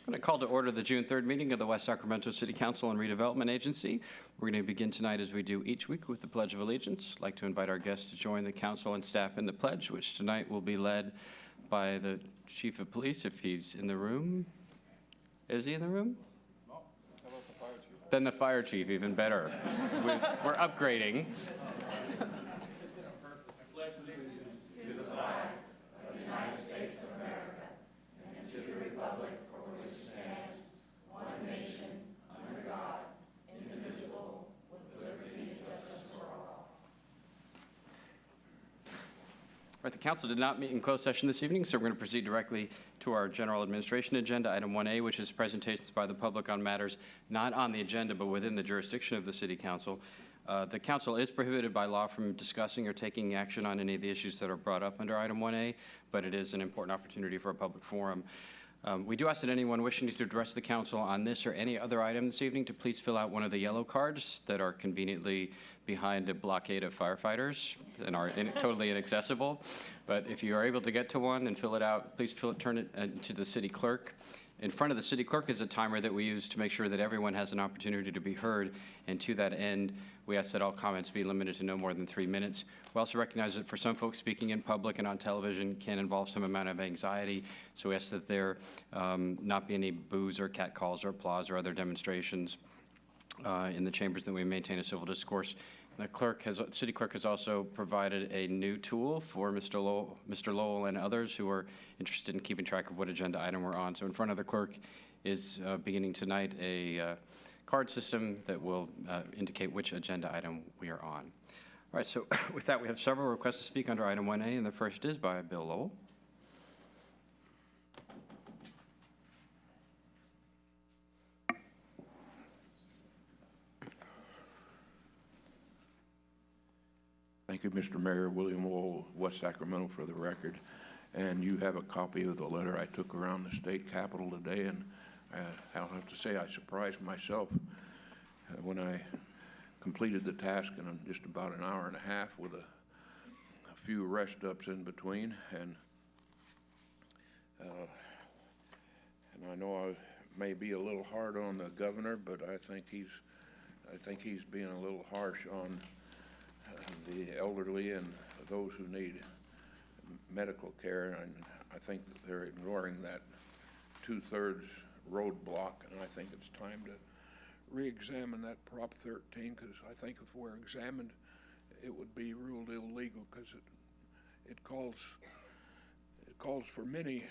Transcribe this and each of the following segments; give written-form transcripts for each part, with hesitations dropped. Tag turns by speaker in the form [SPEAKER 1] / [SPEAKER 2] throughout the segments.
[SPEAKER 1] I'm going to call to order the June 3rd meeting of the West Sacramento City Council and Redevelopment Agency. We're going to begin tonight, as we do each week, with the Pledge of Allegiance. I'd like to invite our guests to join the council and staff in the pledge, which tonight will be led by the Chief of Police, if he's in the room. Is he in the room?
[SPEAKER 2] No. How about the fire chief?
[SPEAKER 1] Then the fire chief, even better. We're upgrading. Right, the council did not meet in closed session this evening, so we're going to proceed directly to our general administration agenda, item 1A, which is presentations by the public on matters not on the agenda but within the jurisdiction of the City Council. The council is prohibited by law from discussing or taking action on any of the issues that are brought up under item 1A, but it is an important opportunity for a public forum. We do ask that anyone wishing to address the council on this or any other item this evening to please fill out one of the yellow cards that are conveniently behind a blockade of firefighters and are totally inaccessible. But if you are able to get to one and fill it out, please turn it to the city clerk. In front of the city clerk is a timer that we use to make sure that everyone has an opportunity to be heard. And to that end, we ask that all comments be limited to no more than 3 minutes. We also recognize that for some folks, speaking in public and on television can involve some amount of anxiety. So we ask that there not be any boos or catcalls or applause or other demonstrations in the chambers, that we maintain a civil discourse. The city clerk has also provided a new tool for Mr. Lowell and others who are interested in keeping track of what agenda item we're on. So in front of the clerk is, beginning tonight, a card system that will indicate which agenda item we are on. All right, so with that, we have several requests to speak under item 1A, and the first is by Bill Lowell.
[SPEAKER 2] Thank you, Mr. Mayor. William Lowell, West Sacramento, for the record. And you have a copy of the letter I took around the state capitol today, and I'll have to say I surprised myself when I completed the task in just about an hour and a half with a few rest stops in between. And I know I may be a little hard on the governor, but I think he's being a little harsh on the elderly and those who need medical care, and I think that they're ignoring that 2/3 roadblock, and I think it's time to re-examine that Prop 13, because I think if we're examined, it would be ruled illegal, because it calls for many.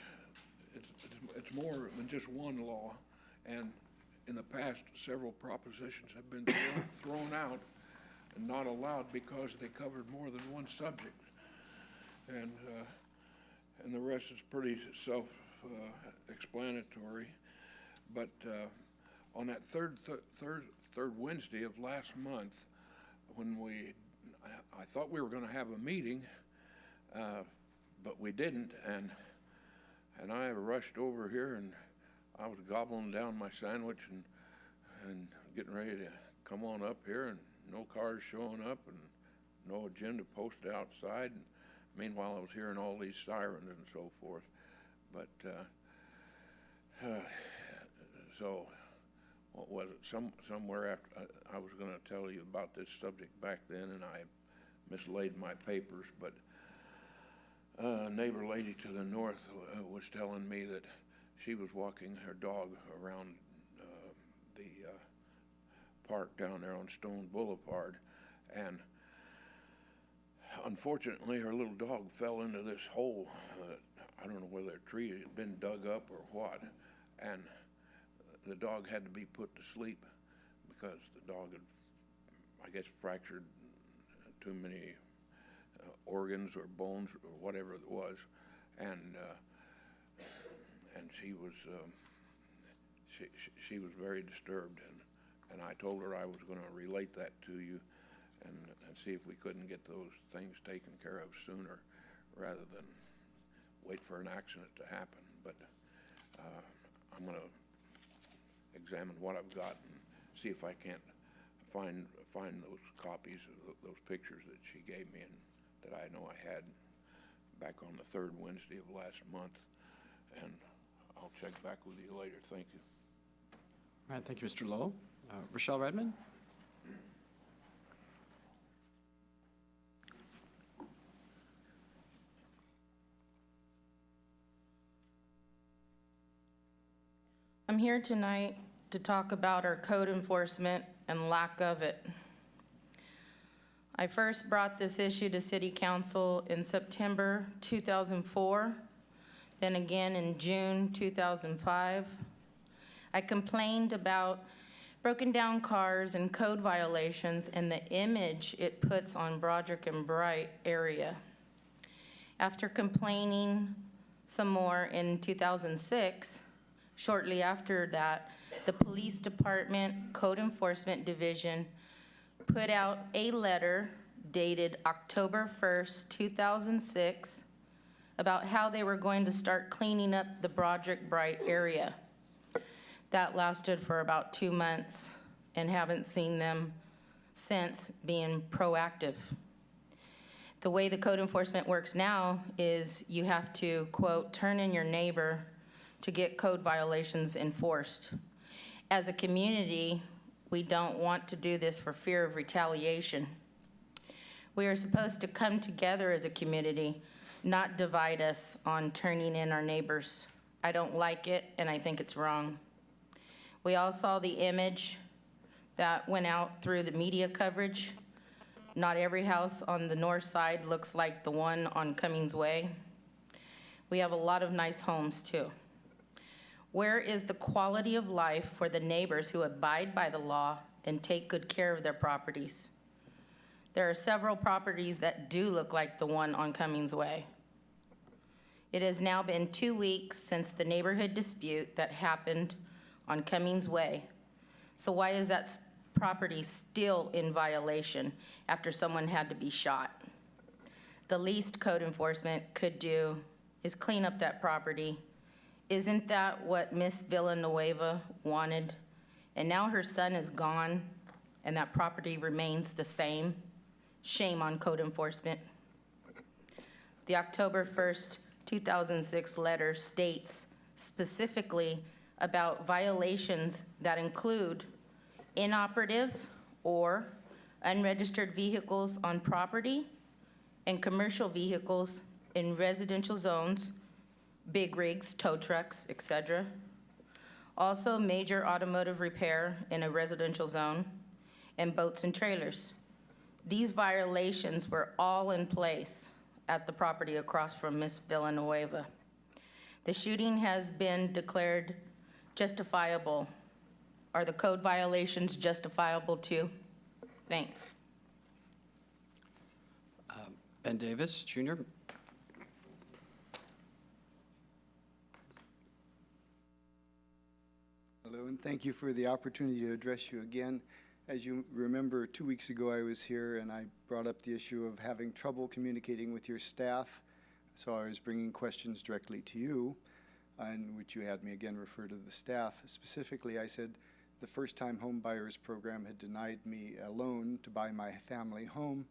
[SPEAKER 2] It's more than just one law, and in the past, several propositions have been thrown out and not allowed because they covered more than one subject, and the rest is pretty self-explanatory. But on that third Wednesday of last month, when I thought we were going to have a meeting, but we didn't, and I rushed over here, and I was gobbling down my sandwich and getting ready to come on up here, and no cars showing up and no agenda posted outside. And meanwhile, I was hearing all these sirens and so forth. But so what was it? Somewhere after I was going to tell you about this subject back then, and I mislaid my papers. But a neighbor lady to the north was telling me that she was walking her dog around the park down there on Stone Boulevard, and unfortunately her little dog fell into this hole. I don't know whether a tree had been dug up or what, and the dog had to be put to sleep because the dog had, I guess, fractured too many organs or bones or whatever it was, and she was she was very disturbed, and I told her I was going to relate that to you and see if we couldn't get those things taken care of sooner rather than wait for an accident to happen. But I'm going to examine what I've got and see if I can't find those copies of those pictures that she gave me and that I know I had back on the third Wednesday of last month. And I'll check back with you later. Thank you.
[SPEAKER 1] All right, thank you, Mr. Lowell. Rochelle Redmond?
[SPEAKER 3] I'm here tonight to talk about our code enforcement and lack of it. I first brought this issue to City Council in September 2004, then again in June 2005. I complained about broken down cars and code violations and the image it puts on Broderick and Bright area. After complaining some more in 2006, shortly after that, the Police Department Code Enforcement Division put out a letter dated October 1st, 2006, about how they were going to start cleaning up the Broderick Bright area. That lasted for about 2 months and haven't seen them since being proactive. The way the code enforcement works now is you have to, quote, turn in your neighbor to get code violations enforced. As a community, we don't want to do this for fear of retaliation. We are supposed to come together as a community, not divide us on turning in our neighbors. I don't like it, and I think it's wrong. We all saw the image that went out through the media coverage. Not every house on the north side looks like the one on Cummings Way. We have a lot of nice homes, too. Where is the quality of life for the neighbors who abide by the law and take good care of their properties? There are several properties that do look like the one on Cummings Way. It has now been 2 weeks since the neighborhood dispute that happened on Cummings Way. So why is that property still in violation after someone had to be shot? The least code enforcement could do is clean up that property. Isn't that what Miss Villanueva wanted? And now her son is gone and that property remains the same. Shame on code enforcement. The October 1st, 2006 letter states specifically about violations that include inoperative or unregistered vehicles on property and commercial vehicles in residential zones, big rigs, tow trucks, etc. Also, major automotive repair in a residential zone, and boats and trailers. These violations were all in place at the property across from Miss Villanueva. The shooting has been declared justifiable. Are the code violations justifiable too? Thanks.
[SPEAKER 1] Ben Davis, Jr.
[SPEAKER 4] Hello, and thank you for the opportunity to address you again. As you remember, 2 weeks ago I was here and I brought up the issue of having trouble communicating with your staff. So I was bringing questions directly to you, in which you had me again refer to the staff. Specifically, I said the first-time home buyers program had denied me a loan to buy my family home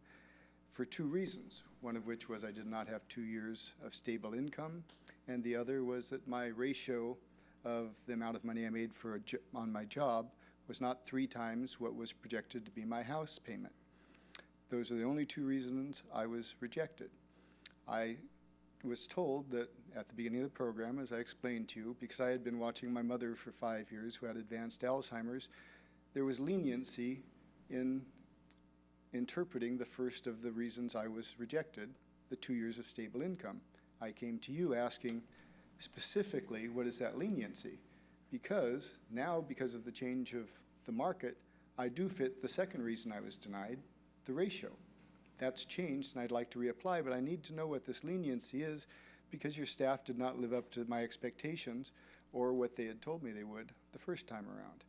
[SPEAKER 4] for 2 reasons, one of which was I did not have 2 years of stable income, and the other was that my ratio of the amount of money I made on my job was not 3 times what was projected to be my house payment. Those are the only 2 reasons I was rejected. I was told that at the beginning of the program, as I explained to you, because I had been watching my mother for 5 years who had advanced Alzheimer's, there was leniency in interpreting the first of the reasons I was rejected, the 2 years of stable income. I came to you asking specifically, what is that leniency? Because now, because of the change of the market, I do fit the second reason I was denied, the ratio. That's changed, and I'd like to reapply, but I need to know what this leniency is because your staff did not live up to my expectations or what they had told me they would the first time around.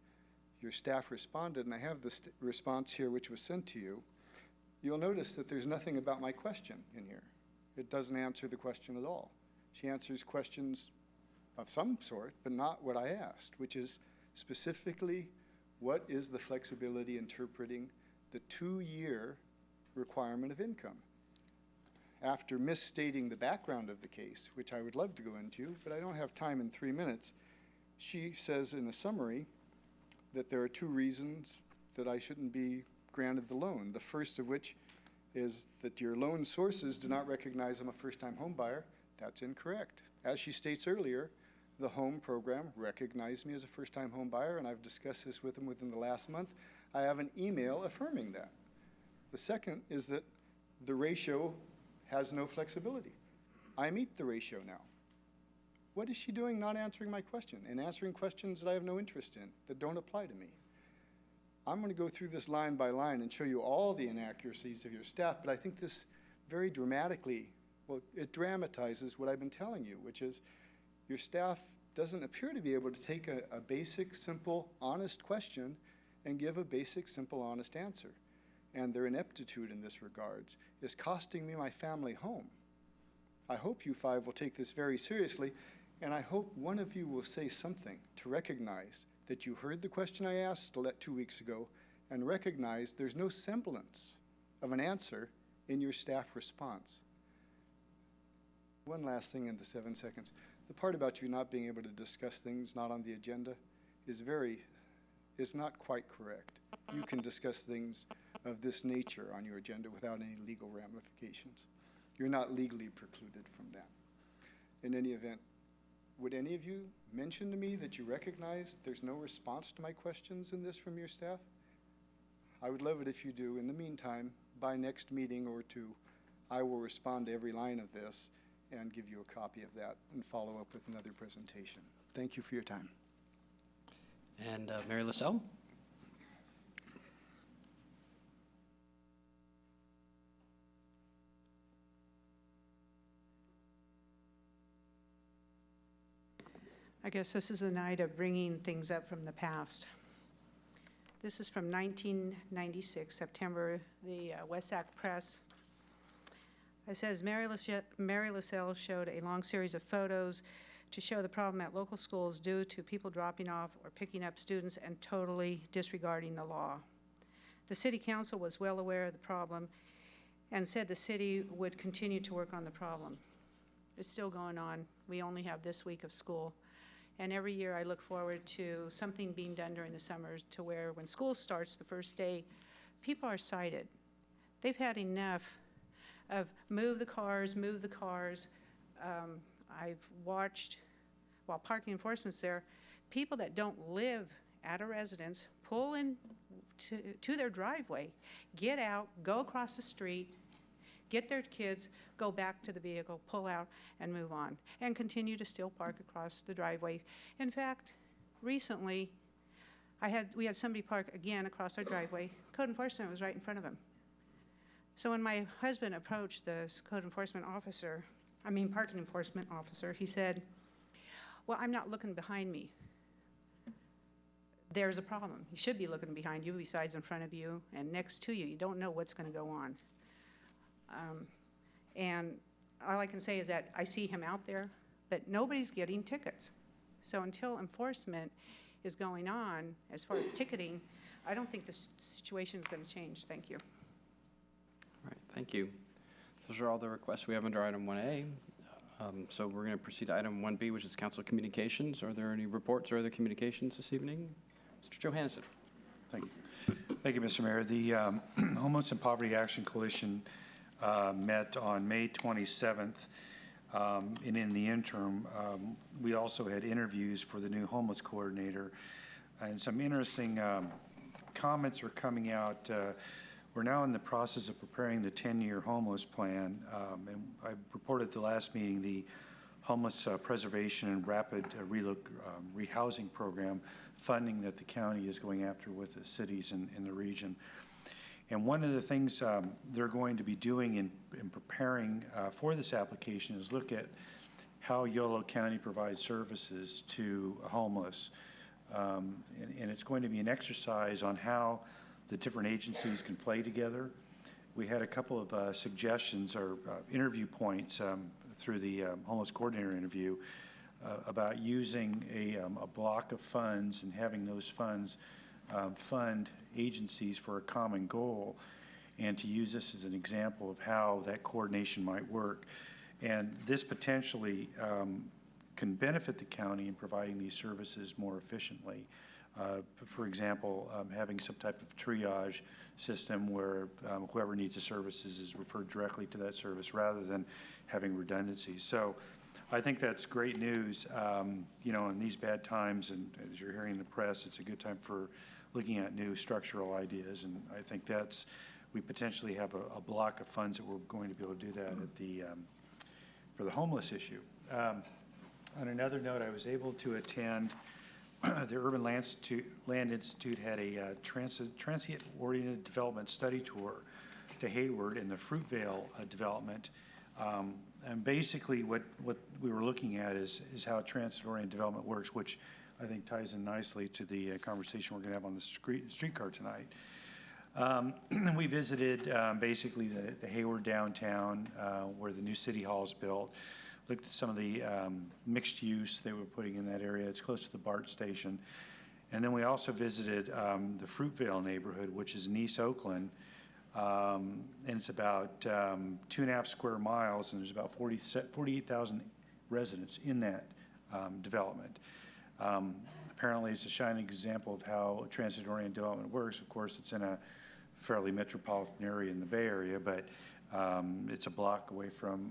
[SPEAKER 4] Your staff responded, and I have the response here which was sent to you. You'll notice that there's nothing about my question in here. It doesn't answer the question at all. She answers questions of some sort, but not what I asked, which is specifically, what is the flexibility interpreting the 2-year requirement of income? after misstating the background of the case, which I would love to go into, but I don't have time in 3 minutes, she says in a summary that there are 2 reasons that I shouldn't be granted the loan. The first of which is that your loan sources do not recognize I'm a first-time home buyer. That's incorrect. As she states earlier, the home program recognized me as a first-time home buyer, and I've discussed this with them within the last month. I have an email affirming that. The second is that the ratio has no flexibility. I meet the ratio now. What is she doing not answering my question and answering questions that I have no interest in, that don't apply to me? I'm going to go through this line by line and show you all the inaccuracies of your staff, but I think this very dramatically, well, it dramatizes what I've been telling you, which is your staff doesn't appear to be able to take a basic, simple, honest question and give a basic, simple, honest answer. And their ineptitude in this regards is costing me my family home. I hope you 5 will take this very seriously, and I hope one of you will say something to recognize that you heard the question I asked 2 weeks ago and recognize there's no semblance of an answer in your staff response. One last thing in the 7 seconds. The part about you not being able to discuss things not on the agenda is not quite correct. You can discuss things of this nature on your agenda without any legal ramifications. You're not legally precluded from that. In any event, would any of you mention to me that you recognize there's no response to my questions in this from your staff? I would love it if you do. In the meantime, by next meeting or 2, I will respond to every line of this and give you a copy of that and follow up with another presentation. Thank you for your time.
[SPEAKER 1] And Mary Lassell?
[SPEAKER 5] I guess this is a night of bringing things up from the past. This is from 1996, September, the West Sac Press. It says, Mary Lassell showed a long series of photos to show the problem at local schools due to people dropping off or picking up students and totally disregarding the law. The city council was well aware of the problem and said the city would continue to work on the problem. It's still going on. We only have this week of school. And every year I look forward to something being done during the summers to where when school starts the first day, people are cited. They've had enough of move the cars. I've watched, while parking enforcement's there, people that don't live at a residence pull in to their driveway, get out, go across the street, get their kids, go back to the vehicle, pull out, and move on, and continue to still park across the driveway. In fact, recently, we had somebody park again across our driveway. Code enforcement was right in front of him. So when my husband approached the parking enforcement officer, he said, well, I'm not looking behind me. There's a problem. You should be looking behind you, besides in front of you and next to you. You don't know what's going to go on. And all I can say is that I see him out there, but nobody's getting tickets. So until enforcement is going on, as far as ticketing, I don't think the situation is going to change. Thank you.
[SPEAKER 1] All right, thank you. Those are all the requests we have under item 1A. So we're going to proceed to item 1B, which is council communications. Are there any reports or other communications this evening? Mr. Johansson.
[SPEAKER 6] Thank you. Thank you, Mr. Mayor. The Homeless and Poverty Action Coalition met on May 27th, and in the interim, we also had interviews for the new homeless coordinator, and some interesting comments are coming out. We're now in the process of preparing the 10-year homeless plan, and I reported at the last meeting the homeless preservation and rapid rehousing program funding that the county is going after with the cities in the region. And one of the things they're going to be doing in preparing for this application is look at how Yolo County provides services to homeless. And it's going to be an exercise on how the different agencies can play together. We had a couple of suggestions or interview points through the homeless coordinator interview about using a block of funds and having those funds fund agencies for a common goal. and to use this as an example of how that coordination might work. And this potentially can benefit the county in providing these services more efficiently. For example, having some type of triage system where whoever needs the services is referred directly to that service rather than having redundancy. So I think that's great news. You know, in these bad times, and as you're hearing in the press, it's a good time for looking at new structural ideas. And I think we potentially have a block of funds that we're going to be able to do that at for the homeless issue. On another note, I was able to attend the Urban Land Institute had a transient-oriented development study tour to Hayward in the Fruitvale development. And basically what we were looking at is how transit-oriented development works, which I think ties in nicely to the conversation we're going to have on the streetcar tonight. We visited basically the Hayward downtown where the new city hall is built. Looked at some of the mixed use they were putting in that area. It's close to the BART station. And then we also visited the Fruitvale neighborhood, which is in East Oakland. And it's about 2.5 square miles, and there's about 48,000 residents in that development. Apparently, it's a shining example of how transit-oriented development works. Of course, it's in a fairly metropolitan area in the Bay Area, but it's a block away from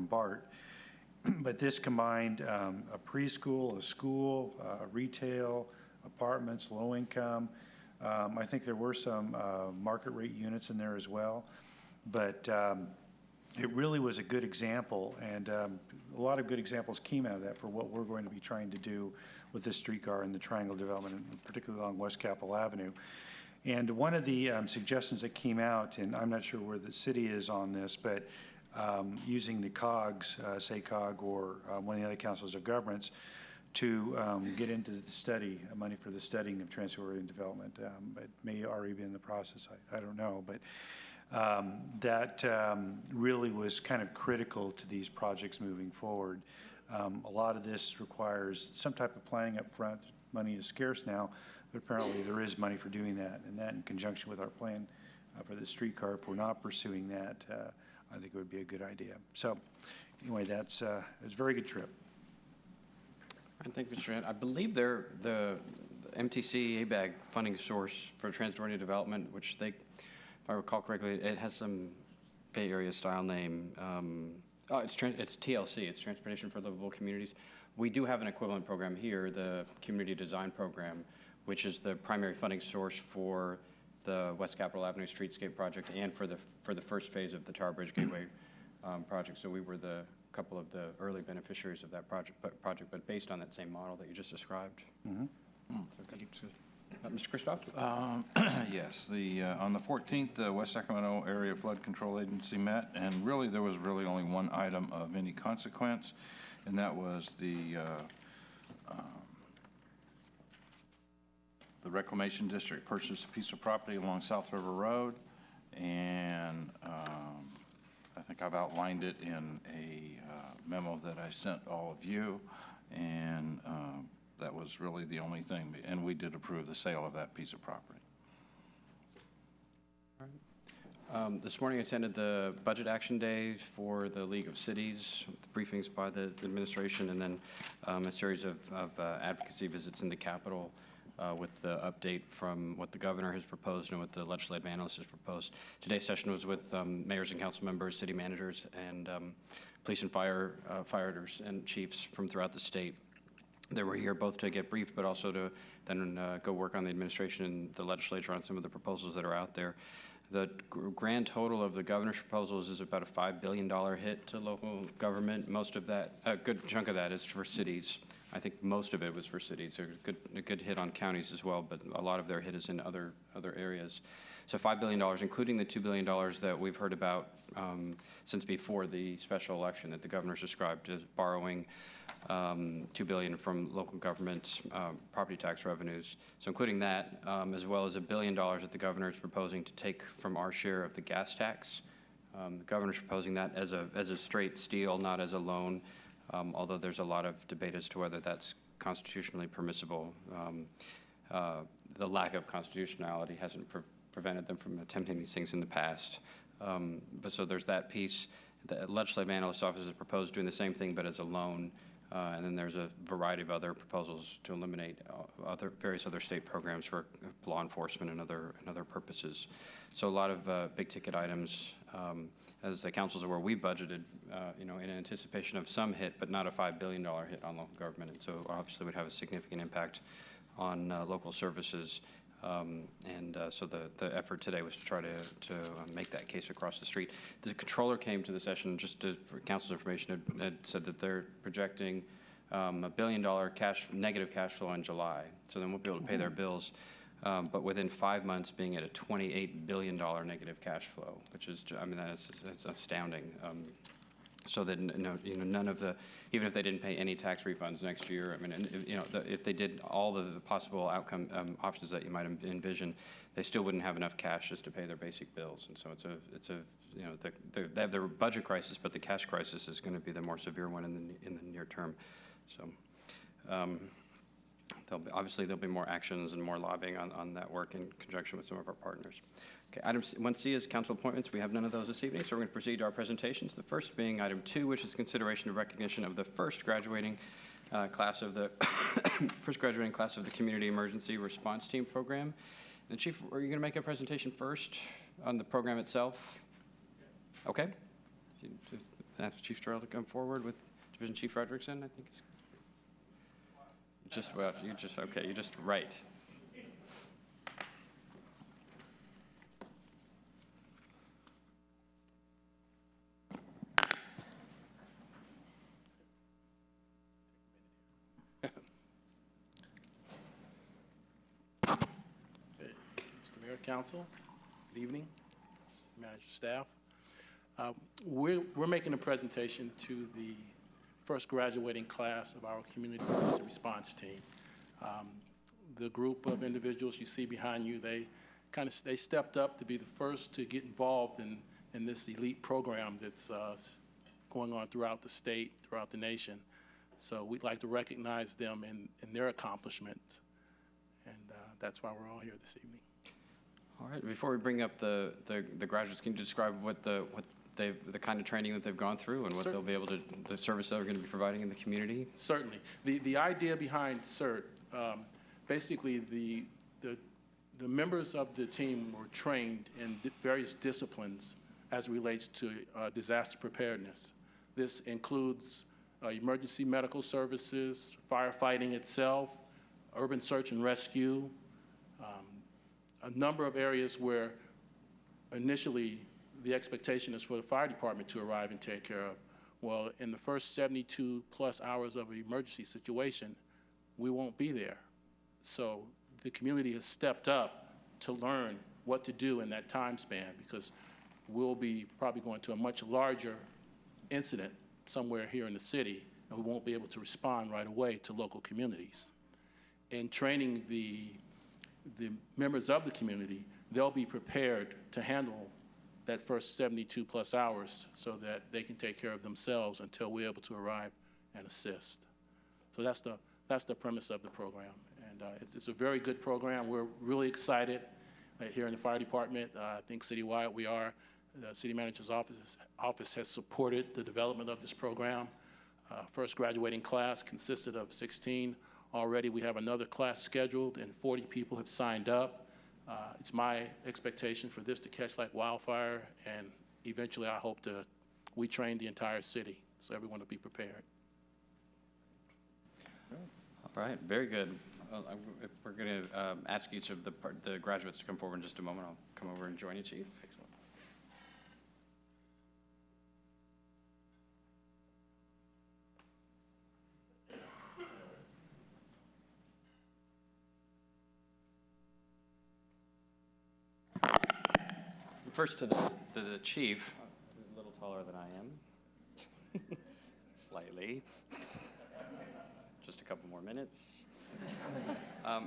[SPEAKER 6] BART. But this combined a preschool, a school, retail, apartments, low income. I think there were some market rate units in there as well. But it really was a good example, and a lot of good examples came out of that for what we're going to be trying to do with this streetcar and the Triangle development, particularly along West Capitol Avenue. And one of the suggestions that came out, and I'm not sure where the city is on this, but using the COGS, SACOG, or one of the other councils of governments to get into the study, money for the studying of transit-oriented development. It may already be in the process, I don't know, but that really was kind of critical to these projects moving forward. A lot of this requires some type of planning up front. Money is scarce now, but apparently there is money for doing that, and that in conjunction with our plan for the streetcar, if we're not pursuing that, I think it would be a good idea. So anyway, it was a very good trip.
[SPEAKER 1] And thank you, Mr. Hunt. I believe they're the MTC ABAG funding source for transit-oriented development, which they, if I recall correctly, it has some Bay Area style name. It's TLC, it's Transportation for Livable Communities. We do have an equivalent program here, the Community Design Program, which is the primary funding source for the West Capitol Avenue Streetscape project and for the first phase of the Tower Bridge Gateway project. So we were the couple of the early beneficiaries of that project, but based on that same model that you just described.
[SPEAKER 6] Mm-hmm.
[SPEAKER 1] Mr. Christoph?
[SPEAKER 7] Yes, on the 14th, West Sacramento Area Flood Control Agency met, and really there was only one item of any consequence, and that was the Reclamation District purchased a piece of property along South River Road, and I think I've outlined it in a memo that I sent all of you, and that was really the only thing, and we did approve the sale of that piece of property.
[SPEAKER 1] This morning I attended the Budget Action Day for the League of Cities, briefings by the administration, and then a series of advocacy visits in the Capitol with the update from what the governor has proposed and what the legislative analyst has proposed. Today's session was with mayors and council members, city managers, and police and firefighters and chiefs from throughout the state. They were here both to get briefed, but also to then go work on the administration and the legislature on some of the proposals that are out there. The grand total of the governor's proposals is about a $5 billion hit to local government. Most of that, a good chunk of that is for cities. I think most of it was for cities. There's a good hit on counties as well, but a lot of their hit is in other areas. So $5 billion, including the $2 billion that we've heard about since before the special election that the governor's described as borrowing $2 billion from local governments' property tax revenues. So including that, as well as $1 billion that the governor is proposing to take from our share of the gas tax. The governor's proposing that as a straight steal, not as a loan, although there's a lot of debate as to whether that's constitutionally permissible. The lack of constitutionality hasn't prevented them from attempting these things in the past. But so there's that piece. The Legislative Analyst's Office has proposed doing the same thing, but as a loan. And then there's a variety of other proposals to eliminate various other state programs for law enforcement and other purposes. So a lot of big-ticket items. As the council's aware, we budgeted, in anticipation of some hit, but not a $5 billion hit on local government. And so obviously would have a significant impact on local services. So the effort today was to try to make that case across the street. The controller came to the session, just for council's information, had said that they're projecting $1 billion negative cash flow in July. So then we'll be able to pay their bills, but within 5 months being at a $28 billion negative cash flow, which is, that's astounding. So that, none of the, even if they didn't pay any tax refunds next year, if they did all the possible outcome options that you might envision, they still wouldn't have enough cash just to pay their basic bills. And so they have their budget crisis, but the cash crisis is going to be the more severe one in the near term. So obviously there'll be more actions and more lobbying on that work in conjunction with some of our partners. Okay, item 1C is council appointments. We have none of those this evening, so we're going to proceed to our presentations. The first being item 2, which is consideration of recognition of the first graduating class of the Community Emergency Response Team program. And Chief, are you going to make a presentation first on the program itself? Yes. Okay. Ask Chief Stroll to come forward with Division Chief Frederickson, I think. You're just right.
[SPEAKER 8] Council, good evening, manager, staff. We're making a presentation to the first graduating class of our Community Emergency Response Team. The group of individuals you see behind you, they stepped up to be the first to get involved in this elite program that's going on throughout the state, throughout the nation. So we'd like to recognize them in their accomplishments, and that's why we're all here this evening.
[SPEAKER 1] All right. Before we bring up the graduates, can you describe what the kind of training that they've gone through and what they'll be able to, the service that they're going to be providing in the community?
[SPEAKER 8] Certainly. The idea behind CERT, basically the members of the team were trained in various disciplines as it relates to disaster preparedness. This includes emergency medical services, firefighting itself, urban search and rescue, a number of areas where initially the expectation is for the fire department to arrive and take care of. Well, in the first 72 plus hours of an emergency situation, we won't be there. So the community has stepped up to learn what to do in that time span, because we'll be probably going to a much larger incident somewhere here in the city, and we won't be able to respond right away to local communities. In training the members of the community, they'll be prepared to handle that first 72 plus hours so that they can take care of themselves until we're able to arrive and assist. So that's the premise of the program. And it's a very good program. We're really excited here in the fire department. I think citywide we are. The city manager's office has supported the development of this program. First graduating class consisted of 16. Already we have another class scheduled and 40 people have signed up. It's my expectation for this to catch like wildfire, and eventually I hope we train the entire city so everyone will be prepared.
[SPEAKER 1] All right, very good. We're going to ask each of the graduates to come forward in just a moment. I'll come over and join you, Chief.
[SPEAKER 8] Excellent.
[SPEAKER 1] First to the chief, a little taller than I am, slightly. Just a couple more minutes.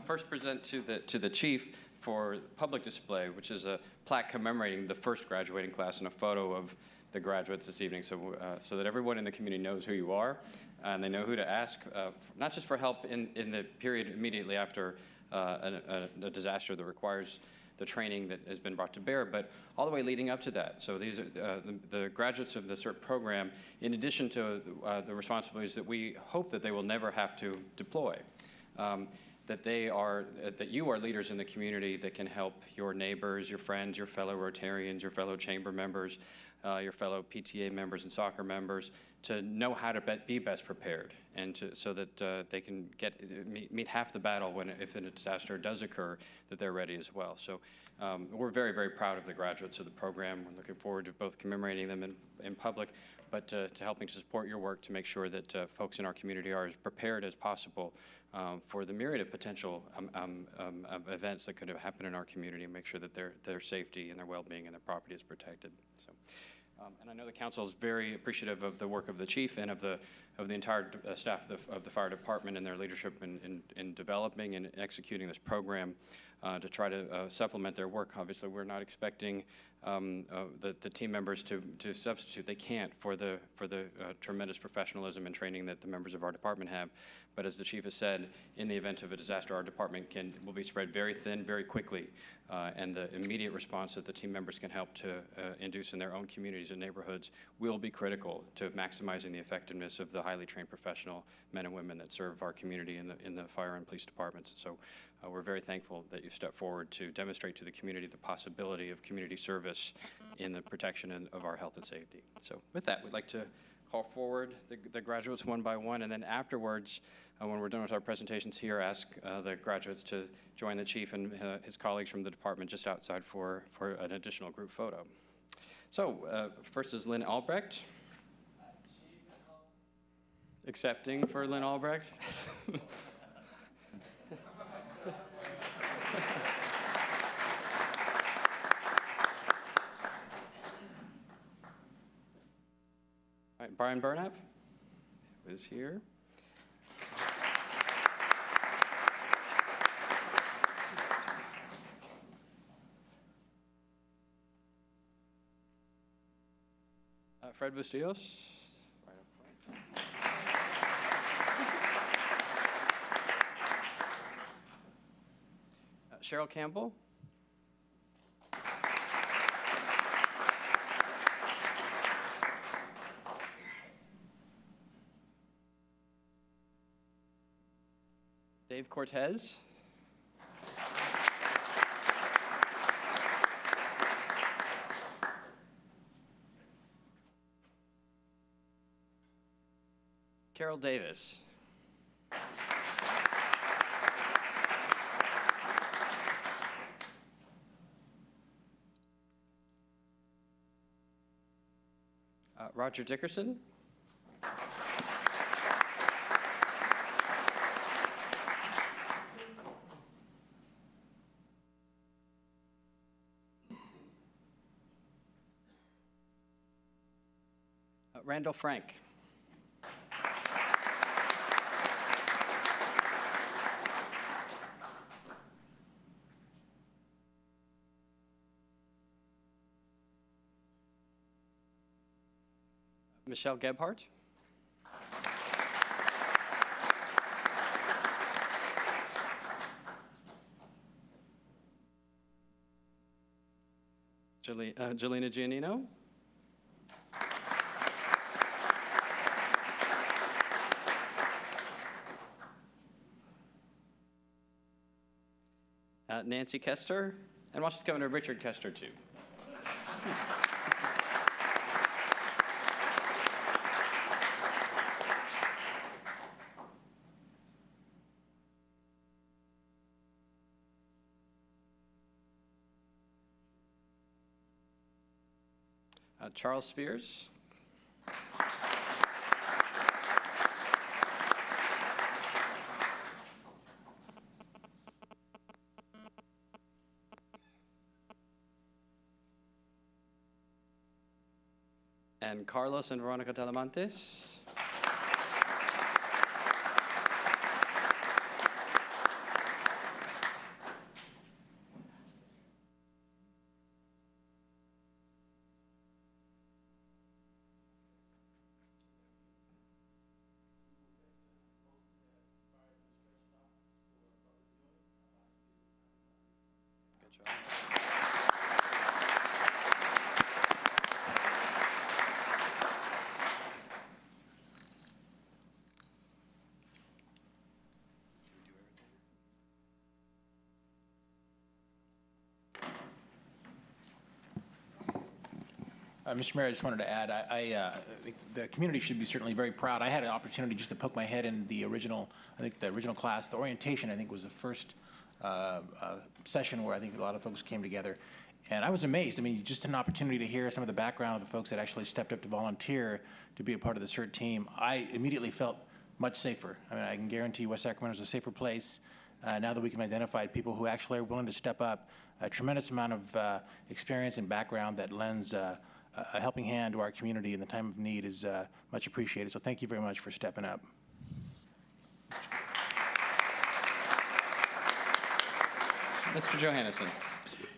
[SPEAKER 1] First present to the chief for public display, which is a plaque commemorating the first graduating class and a photo of the graduates this evening, so that everyone in the community knows who you are and they know who to ask, not just for help in the period immediately after a disaster that requires the training that has been brought to bear, but all the way leading up to that. So these are the graduates of the CERT program, in addition to the responsibilities that we hope that they will never have to deploy. That you are leaders in the community that can help your neighbors, your friends, your fellow Rotarians, your fellow chamber members, your fellow PTA members and soccer members, to know how to be best prepared, and so that they can meet half the battle if a disaster does occur, that they're ready as well. So we're very, very proud of the graduates of the program. We're looking forward to both commemorating them in public, but to helping to support your work to make sure that folks in our community are as prepared as possible for the myriad of potential events that could have happened in our community, and make sure that their safety and their well-being and their property is protected. So, and I know the council is very appreciative of the work of the chief and of the entire staff of the fire department and their leadership in developing and executing this program to try to supplement their work. Obviously, we're not expecting the team members to substitute. They can't for the tremendous professionalism and training that the members of our department have. But as the chief has said, in the event of a disaster, our department will be spread very thin, very quickly, and the immediate response that the team members can help to induce in their own communities and neighborhoods will be critical to maximizing the effectiveness of the highly trained professional men and women that serve our community in the fire and police departments. So we're very thankful that you've stepped forward to demonstrate to the community the possibility of community service in the protection of our health and safety. So with that, we'd like to call forward the graduates one by one, and then afterwards, when we're done with our presentations here, ask the graduates to join the chief and his colleagues from the department just outside for an additional group photo. So first is Lynn Albrecht. Accepting for Lynn Albrecht. All right, Brian Burnap is here. Fred Bustillos. Right up front. Cheryl Campbell. Dave Cortez. Carol Davis. Roger Dickerson. Randall Frank. Michelle Gebhardt. Jelena Giannino. Nancy Kester, and Washington Governor Richard Kester, too. Charles Spears. And Carlos and Veronica Talamantes. Good job.
[SPEAKER 9] Mr. Mayor, I just wanted to add, I think the community should be certainly very proud. I had an opportunity just to poke my head in the original, I think the original class. The orientation, I think, was the first session where I think a lot of folks came together. And I was amazed. I mean, just an opportunity to hear some of the background of the folks that actually stepped up to volunteer to be a part of the CERT team. I immediately felt much safer. I mean, I can guarantee West Sacramento is a safer place now that we can identify people who actually are willing to step up. A tremendous amount of experience and background that lends a helping hand to our community in the time of need is much appreciated. So thank you very much for stepping up.
[SPEAKER 1] Mr. Johannesson.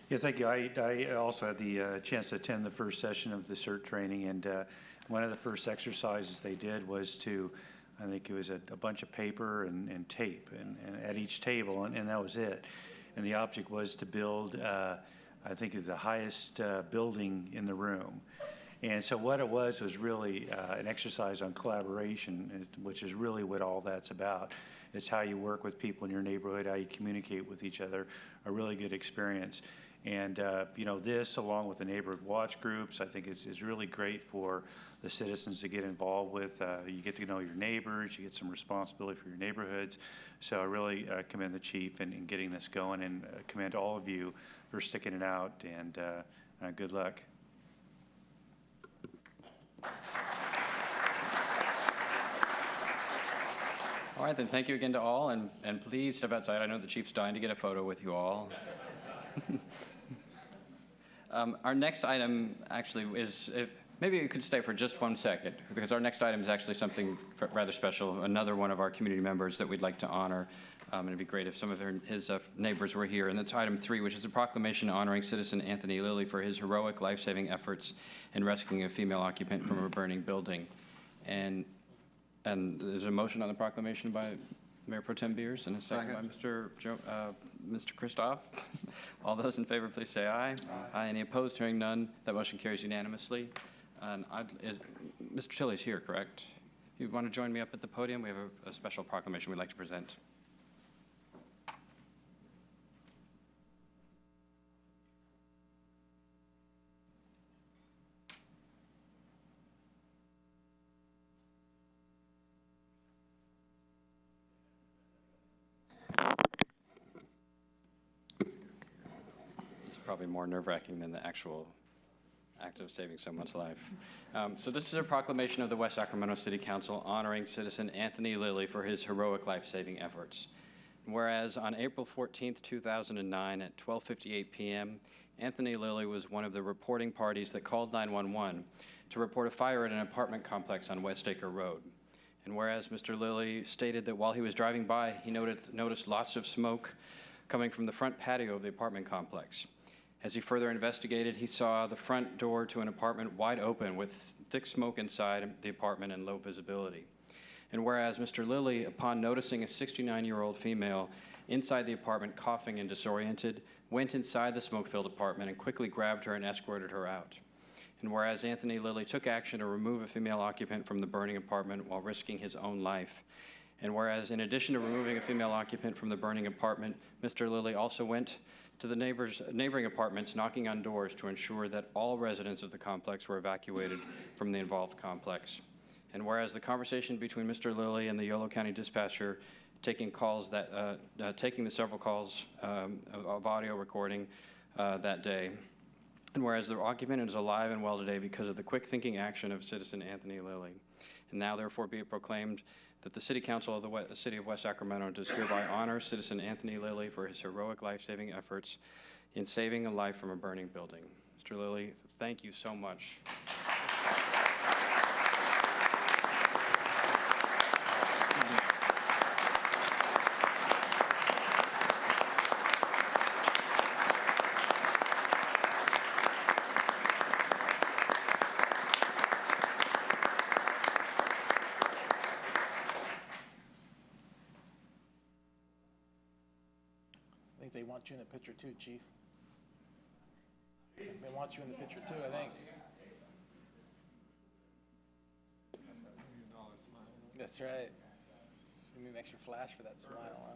[SPEAKER 6] Yeah, thank you. I also had the chance to attend the first session of the CERT training, and one of the first exercises they did was to, I think it was a bunch of paper and tape and at each table, and that was it. And the object was to build, I think, the highest building in the room. And so what it was really an exercise on collaboration, which is really what all that's about. It's how you work with people in your neighborhood, how you communicate with each other, a really good experience. And, you know, this, along with the neighborhood watch groups, I think is really great for the citizens to get involved with. You get to know your neighbors, you get some responsibility for your neighborhoods. So I really commend the chief in getting this going, and commend all of you for sticking it out, and good luck.
[SPEAKER 1] All right, then, thank you again to all, and please step outside. I know the chief's dying to get a photo with you all. Our next item actually is, maybe you could stay for just 1 second, because our next item is actually something rather special, another one of our community members that we'd like to honor. And it'd be great if some of his neighbors were here. And that's item 3, which is a proclamation honoring citizen Anthony Lilly for his heroic life-saving efforts in rescuing a female occupant from a burning building. And there's a motion on the proclamation by Mayor Pro Tem Beers and a second by Mr. Kristoff. All those in favor, please say aye. Aye. Any opposed? Hearing none, that motion carries unanimously. And Mr. Tilley's here, correct? You want to join me up at the podium? We have a special proclamation we'd like to present. Probably more nerve-wracking than the actual act of saving someone's life. So this is a proclamation of the West Sacramento City Council honoring citizen Anthony Lilly for his heroic life-saving efforts. Whereas on April 14th, 2009 at 12:58 p.m., Anthony Lilly was one of the reporting parties that called 911 to report a fire at an apartment complex on West Acre Road. And whereas Mr. Lilly stated that while he was driving by, he noticed lots of smoke coming from the front patio of the apartment complex. As he further investigated, he saw the front door to an apartment wide open with thick smoke inside the apartment and low visibility. And whereas Mr. Lilly, upon noticing a 69-year-old female inside the apartment coughing and disoriented, went inside the smoke-filled apartment and quickly grabbed her and escorted her out. And whereas Anthony Lilly took action to remove a female occupant from the burning apartment while risking his own life. And whereas in addition to removing a female occupant from the burning apartment, Mr. Lilly also went to the neighboring apartments, knocking on doors to ensure that all residents of the complex were evacuated from the involved complex. And whereas the conversation between Mr. Lilly and the Yolo County dispatcher taking the several calls of audio recording that day, and whereas the occupant is alive and well today because of the quick thinking action of citizen Anthony Lilly. And now therefore be it proclaimed that the City Council of the City of West Sacramento does hereby honor citizen Anthony Lilly for his heroic life-saving efforts in saving a life from a burning building. Mr. Lilly, thank you so much.
[SPEAKER 9] They want you in the picture too, Chief. They want you in the picture too, I think. That's right. You need an extra flash for that smile, huh?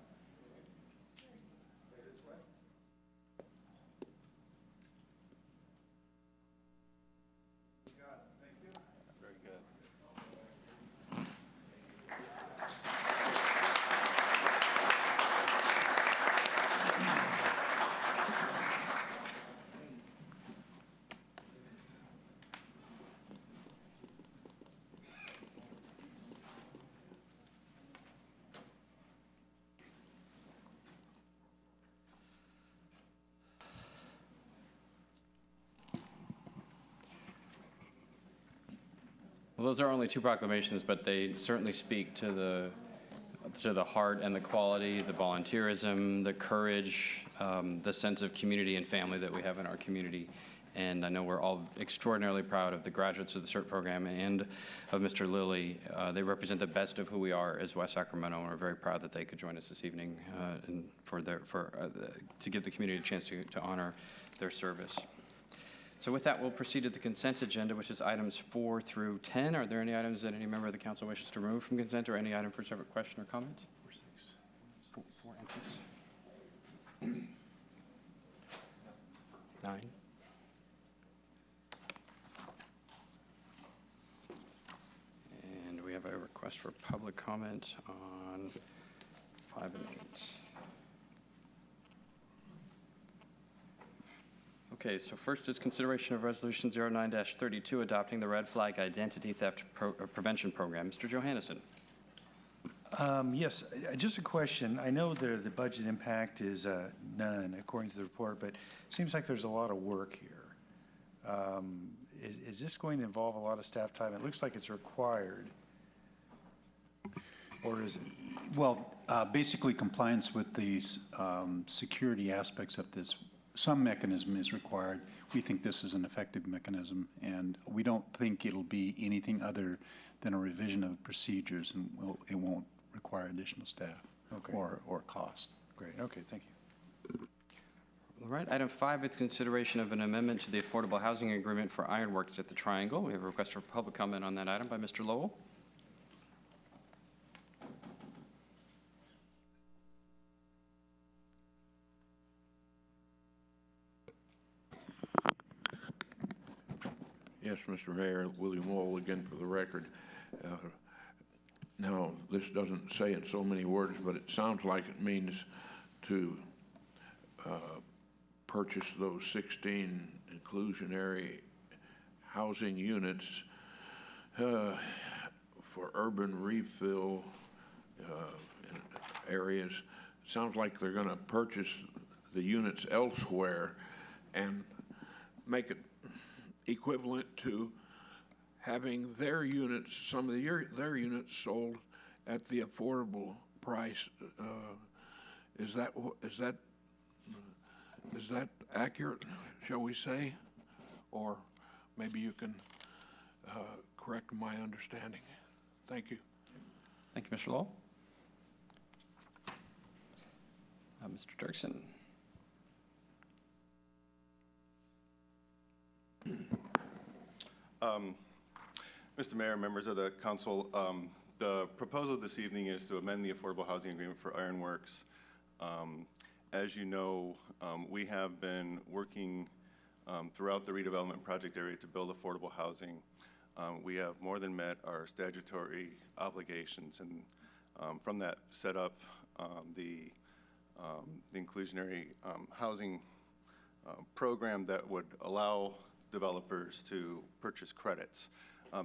[SPEAKER 1] Well, those are only two proclamations, but they certainly speak to the heart and the quality, the volunteerism, the courage, the sense of community and family that we have in our community. And I know we're all extraordinarily proud of the graduates of the CERT program and of Mr. Lilly. They represent the best of who we are as West Sacramento, and we're very proud that they could join us this evening and to give the community a chance to honor their service. So with that, we'll proceed to the consent agenda, which is items 4 through 10. Are there any items that any member of the council wishes to remove from consent, or any item for separate question or comment? 4 and 6. 9. And we have a request for public comment on 5 and 8. Okay, so first is consideration of Resolution 09-32, adopting the Red Flag Identity Theft Prevention Program. Mr. Johannesson.
[SPEAKER 6] Yes, just a question. I know the budget impact is none, according to the report, but it seems like there's a lot of work here. Is this going to involve a lot of staff time? It looks like it's required. Or is it?
[SPEAKER 10] Well, basically compliance with the security aspects of this. Some mechanism is required. We think this is an effective mechanism, and we don't think it'll be anything other than a revision of procedures, and it won't require additional staff or cost.
[SPEAKER 6] Great, okay, thank you.
[SPEAKER 1] All right, item 5 is consideration of an amendment to the Affordable Housing Agreement for Ironworks at the Triangle. We have a request for public comment on that item by Mr. Lowell.
[SPEAKER 2] Yes, Mr. Mayor, William Lowell again for the record. Now, this doesn't say in so many words, but it sounds like it means to purchase those 16 inclusionary housing units for urban refill in areas. Sounds like they're going to purchase the units elsewhere and make it equivalent to having their units, some of their units sold at the affordable price. Is that accurate, shall we say? Or maybe you can correct my understanding. Thank you.
[SPEAKER 1] Thank you, Mr. Lowell. Mr. Dirksen.
[SPEAKER 11] Mr. Mayor, members of the council, the proposal this evening is to amend the Affordable Housing Agreement for Ironworks. As you know, we have been working throughout the redevelopment project area to build affordable housing. We have more than met our statutory obligations, and from that set up the inclusionary housing program that would allow developers to purchase credits.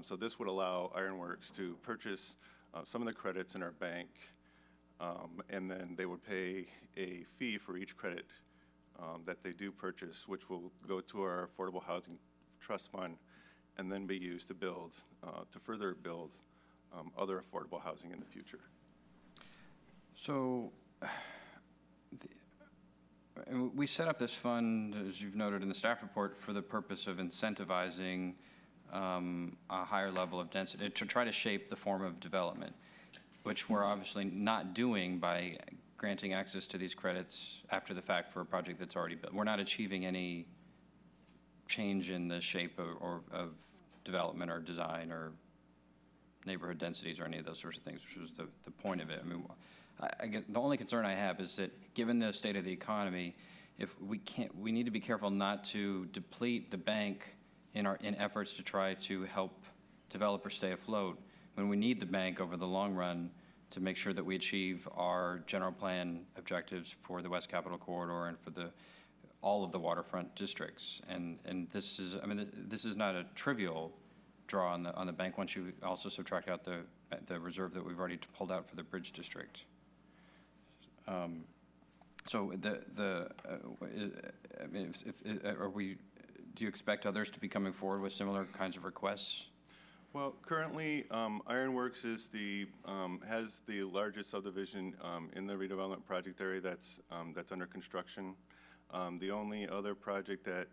[SPEAKER 11] So this would allow Ironworks to purchase some of the credits in our bank, and then they would pay a fee for each credit that they do purchase, which will go to our Affordable Housing Trust Fund and then be used to build, to further build other affordable housing in the future.
[SPEAKER 1] So we set up this fund, as you've noted in the staff report, for the purpose of incentivizing a higher level of density, to try to shape the form of development, which we're obviously not doing by granting access to these credits after the fact for a project that's already built. We're not achieving any change in the shape of development or design or neighborhood densities or any of those sorts of things, which was the point of it. I mean, I get, the only concern I have is that given the state of the economy, if we need to be careful not to deplete the bank in efforts to try to help developers stay afloat, when we need the bank over the long run to make sure that we achieve our general plan objectives for the West Capitol Corridor and for all of the waterfront districts. And this is, I mean, this is not a trivial draw on the bank once you also subtract out the reserve that we've already pulled out for the bridge district. So I mean, do you expect others to be coming forward with similar kinds of requests?
[SPEAKER 11] Well, currently, Ironworks is has the largest subdivision in the redevelopment project area that's under construction. The only other project that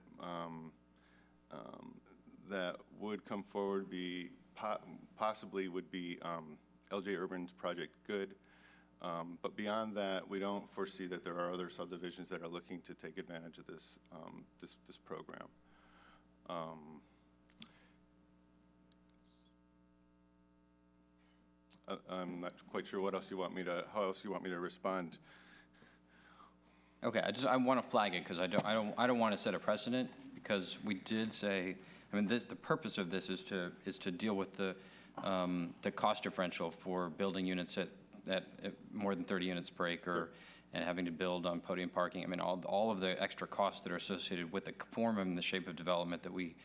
[SPEAKER 11] that would come forward possibly would be LJ Urban's Project Good. But beyond that, we don't foresee that there are other subdivisions that are looking to take advantage of this this program. I'm not quite sure what else you want me to, how else you want me to respond.
[SPEAKER 1] Okay, I want to flag it because I don't want to set a precedent, because we did say, I mean, the purpose of this is to deal with the cost differential for building units at more than 30 units per acre, and having to build on podium parking. I mean, all of the extra costs that are associated with the form and the shape of development that we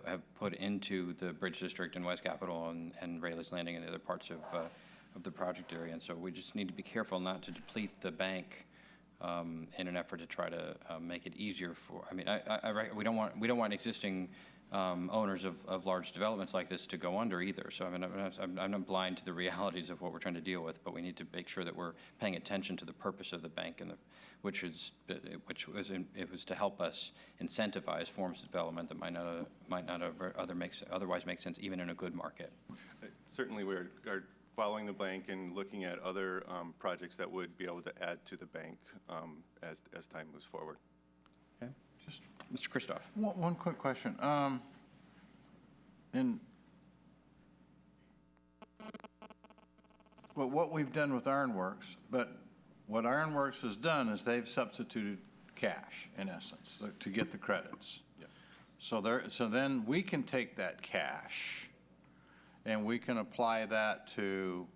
[SPEAKER 1] have put into the Bridge District and West Capitol and Rayleigh's Landing and the other parts of the project area. And so we just need to be careful not to deplete the bank in an effort to try to make it easier for, I mean, we don't want existing owners of large developments like this to go under either. So I mean, I'm not blind to the realities of what we're trying to deal with, but we need to make sure that we're paying attention to the purpose of the bank, and which was to help us incentivize forms of development that might not otherwise make sense even in a good market.
[SPEAKER 11] Certainly, we are following the bank and looking at other projects that would be able to add to the bank as time moves forward.
[SPEAKER 1] Okay. Mr. Kristoff.
[SPEAKER 7] One quick question. What we've done with Ironworks, but what Ironworks has done is they've substituted cash, in essence, to get the credits.
[SPEAKER 11] Yeah.
[SPEAKER 7] So then we can take that cash and we can apply that to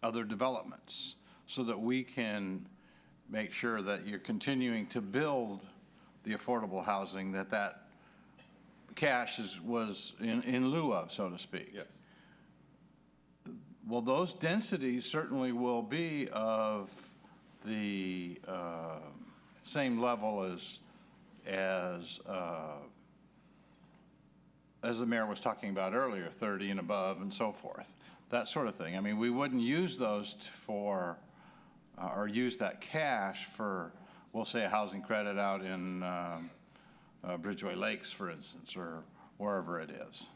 [SPEAKER 7] other developments, so that we can make sure that you're continuing to build the affordable housing that cash was in lieu of, so to speak.
[SPEAKER 11] Yes.
[SPEAKER 7] Well, those densities certainly will be of the same level as the mayor was talking about earlier, 30 and above and so forth, that sort of thing. I mean, we wouldn't use those or use that cash for, we'll say, a housing credit out in Bridgeway Lakes, for instance, or wherever it is.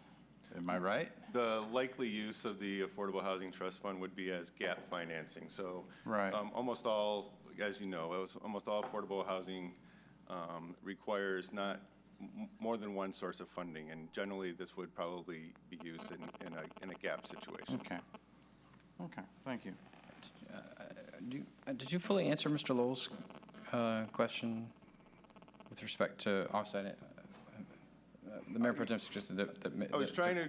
[SPEAKER 7] Am I right?
[SPEAKER 11] The likely use of the Affordable Housing Trust Fund would be as gap financing. So
[SPEAKER 7] Right.
[SPEAKER 11] Almost all, as you know, almost all affordable housing requires not more than one source of funding, and generally this would probably be used in a gap situation.
[SPEAKER 7] Okay, thank you.
[SPEAKER 1] Did you fully answer Mr. Lowell's question with respect to offsite? The Mayor Pro Tem suggested that.
[SPEAKER 11] I was trying to,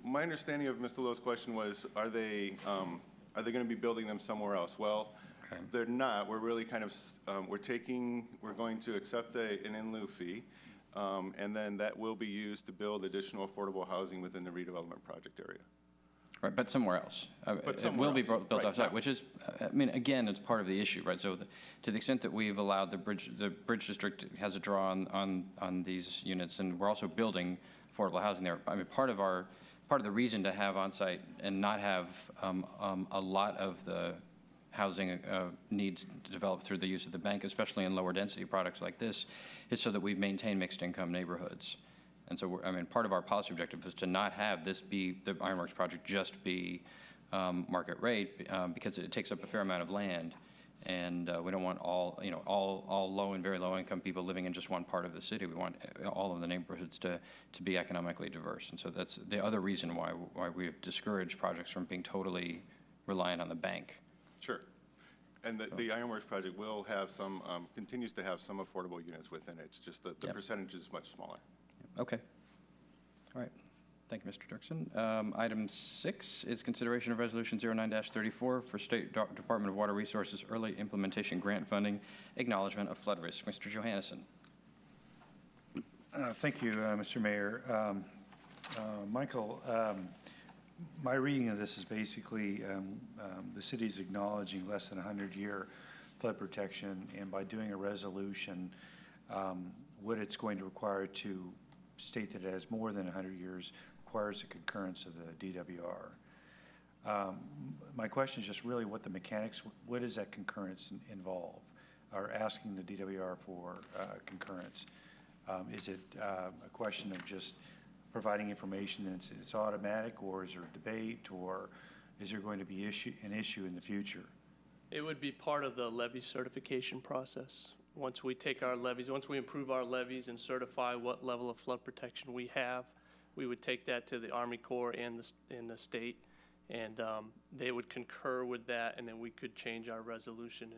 [SPEAKER 11] my understanding of Mr. Lowe's question was, are they going to be building them somewhere else? Well,
[SPEAKER 1] Okay.
[SPEAKER 11] They're not. We're really kind of, we're going to accept an in lieu fee, and then that will be used to build additional affordable housing within the redevelopment project area.
[SPEAKER 1] Right, but somewhere else. It
[SPEAKER 11] somewhere
[SPEAKER 1] will be
[SPEAKER 11] else,
[SPEAKER 1] built
[SPEAKER 11] right,
[SPEAKER 1] offsite,
[SPEAKER 11] yeah.
[SPEAKER 1] which is, I mean, again, it's part of the issue, right? So to the extent that we've allowed the Bridge District has a draw on these units, and we're also building affordable housing there. I mean, part of the reason to have onsite and not have a lot of the housing needs developed through the use of the bank, especially in lower density products like this, is so that we maintain mixed income neighborhoods. And so, I mean, part of our policy objective is to not have this be, the Ironworks project just be market rate, because it takes up a fair amount of land. And we don't want all low and very low income people living in just one part of the city. We want all of the neighborhoods to be economically diverse. And so that's the other reason why we've discouraged projects from being totally reliant on the bank.
[SPEAKER 11] Sure. And the Ironworks project will have some, continues to have some affordable units within it. It's just the
[SPEAKER 1] Yep.
[SPEAKER 11] percentage is much smaller.
[SPEAKER 1] Okay. All right. Thank you, Mr. Dirksen. Item 6 is consideration of Resolution 09-34 for State Department of Water Resources Early Implementation Grant Funding, Acknowledgement of Flood Risk. Mr. Johannesson.
[SPEAKER 6] Thank you, Mr. Mayor. Michael, my reading of this is basically the city's acknowledging less than 100-year flood protection, and by doing a resolution, what it's going to require to state that it has more than 100 years requires the concurrence of the DWR. My question is just really what the mechanics, what does that concurrence involve, or asking the DWR for concurrence? Is it a question of just providing information and it's automatic, or is there a debate, or is there going to be an issue in the future?
[SPEAKER 12] It would be part of the levy certification process. Once we take our levies, once we improve our levies and certify what level of flood protection we have, we would take that to the Army Corps and the state, and they would concur with that, and then we could change our resolution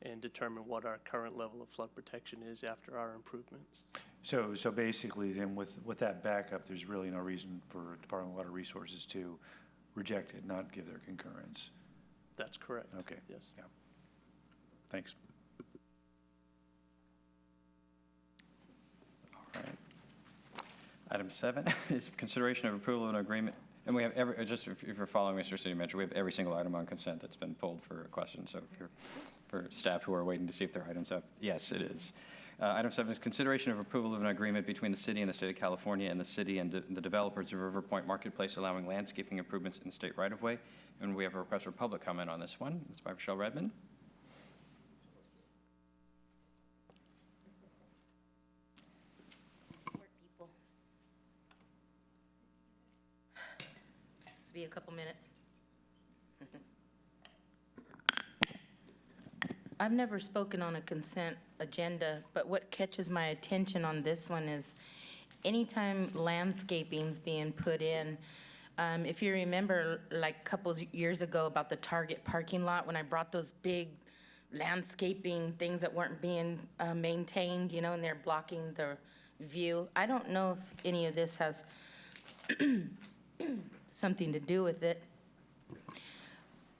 [SPEAKER 12] and determine what our current level of flood protection is after our improvements.
[SPEAKER 6] So basically then with that backup, there's really no reason for Department of Water Resources to reject it, not give their concurrence.
[SPEAKER 12] That's correct.
[SPEAKER 6] Okay.
[SPEAKER 12] Yes.
[SPEAKER 6] Yeah. Thanks.
[SPEAKER 1] All right. Item 7 is consideration of approval of an agreement. And we have just if you're following Mr. City Manager, we have every single item on consent that's been pulled for a question. So if you're, for staff who are waiting to see if their items up, yes, it is. Item 7 is consideration of approval of an agreement between the city and the state of California and the city and the developers of River Point Marketplace allowing landscaping improvements in the state right-of-way. And we have a request for public comment on this one. It's by Michelle Redmond.
[SPEAKER 3] People. This will be a couple minutes. I've never spoken on a consent agenda, but what catches my attention on this one is anytime landscaping's being put in, if you remember, like a couple years ago about the Target parking lot, when I brought those big landscaping things that weren't being maintained, you know, and they're blocking the view. I don't know if any of this has something to do with it.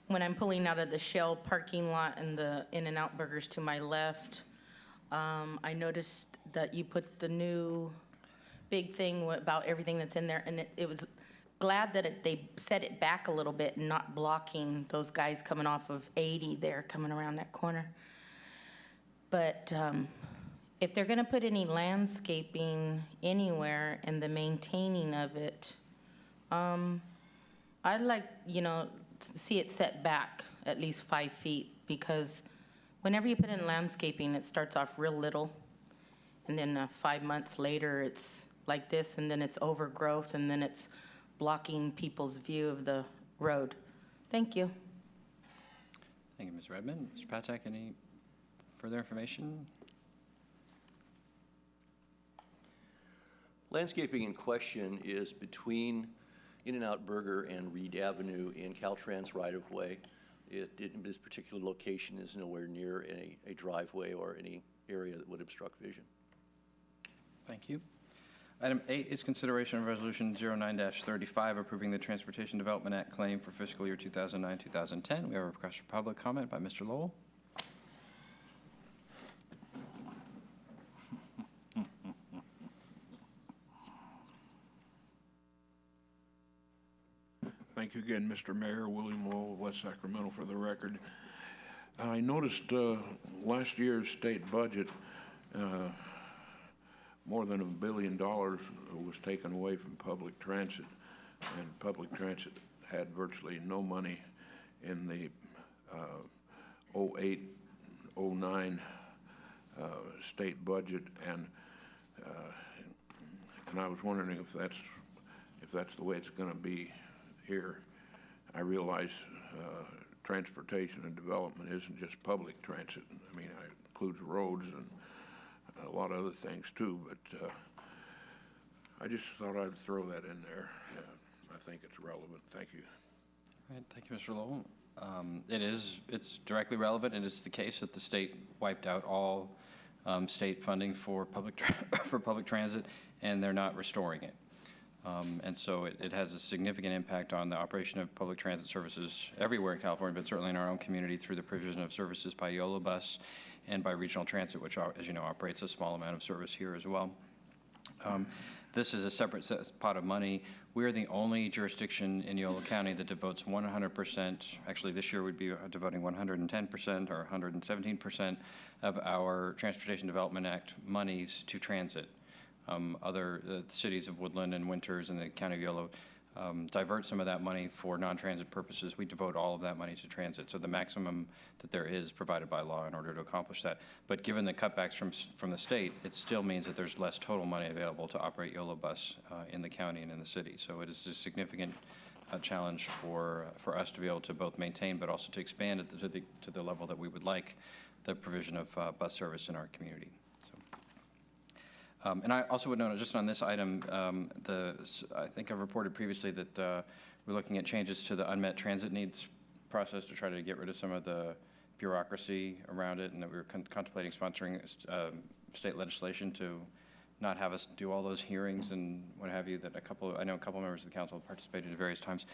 [SPEAKER 3] When I'm pulling out of the Shell parking lot and the In-N-Out Burgers to my left, I noticed that you put the new big thing about everything that's in there, and it was glad that they set it back a little bit and not blocking those guys coming off of 80 there, coming around that corner. But if they're gonna put any landscaping anywhere and the maintaining of it, I'd like, you know, to see it set back at least 5 feet, because whenever you put in landscaping, it starts off real little, and then 5 months later, it's like this, and then it's overgrowth, and then it's blocking people's view of the road. Thank you.
[SPEAKER 1] Thank you, Ms. Redmond. Mr. Patak, any further information?
[SPEAKER 13] Landscaping in question is between In-N-Out Burger and Reed Avenue in Caltrans right-of-way. This particular location is nowhere near a driveway or any area that would obstruct vision.
[SPEAKER 1] Thank you. Item 8 is consideration of Resolution 09-35, approving the Transportation Development Act claim for fiscal year 2009-2010. We have a request for public comment by Mr. Lowell.
[SPEAKER 2] Thank you again, Mr. Mayor. William Lowell, West Sacramento, for the record. I noticed last year's state budget, more than $1 billion was taken away from public transit, and public transit had virtually no money in the 08-09 state budget, and I was wondering if that's the way it's going to be here. I realize transportation and development isn't just public transit. I mean, it includes roads and a lot of other things too, but I just thought I'd throw that in there. I think it's relevant. Thank you.
[SPEAKER 1] All right, thank you, Mr. Lowell. It's directly relevant, and it's the case that the state wiped out all state funding for public transit, and they're not restoring it. And so it has a significant impact on the operation of public transit services everywhere in California, but certainly in our own community through the provision of services by YOLO Bus and by Regional Transit, which, as you know, operates a small amount of service here as well. This is a separate pot of money. We are the only jurisdiction in Yolo County that devotes 100%, actually this year we'd be devoting 110% or 117% of our Transportation Development Act monies to transit. other cities of Woodland and Winters and the County of Yolo divert some of that money for non-transit purposes. We devote all of that money to transit. So the maximum that there is provided by law in order to accomplish that. But given the cutbacks from the state, it still means that there's less total money available to operate YOLO bus in the county and in the city. So it is a significant challenge for us to be able to both maintain but also to expand it to the level that we would like the provision of bus service in our community. And I also would note, just on this item, I think I've reported previously that we're looking at changes to the unmet transit needs process to try to get rid of some of the bureaucracy around it, and that we were contemplating sponsoring state legislation to not have us do all those hearings and what have you that I know a couple members of the council have participated at various times.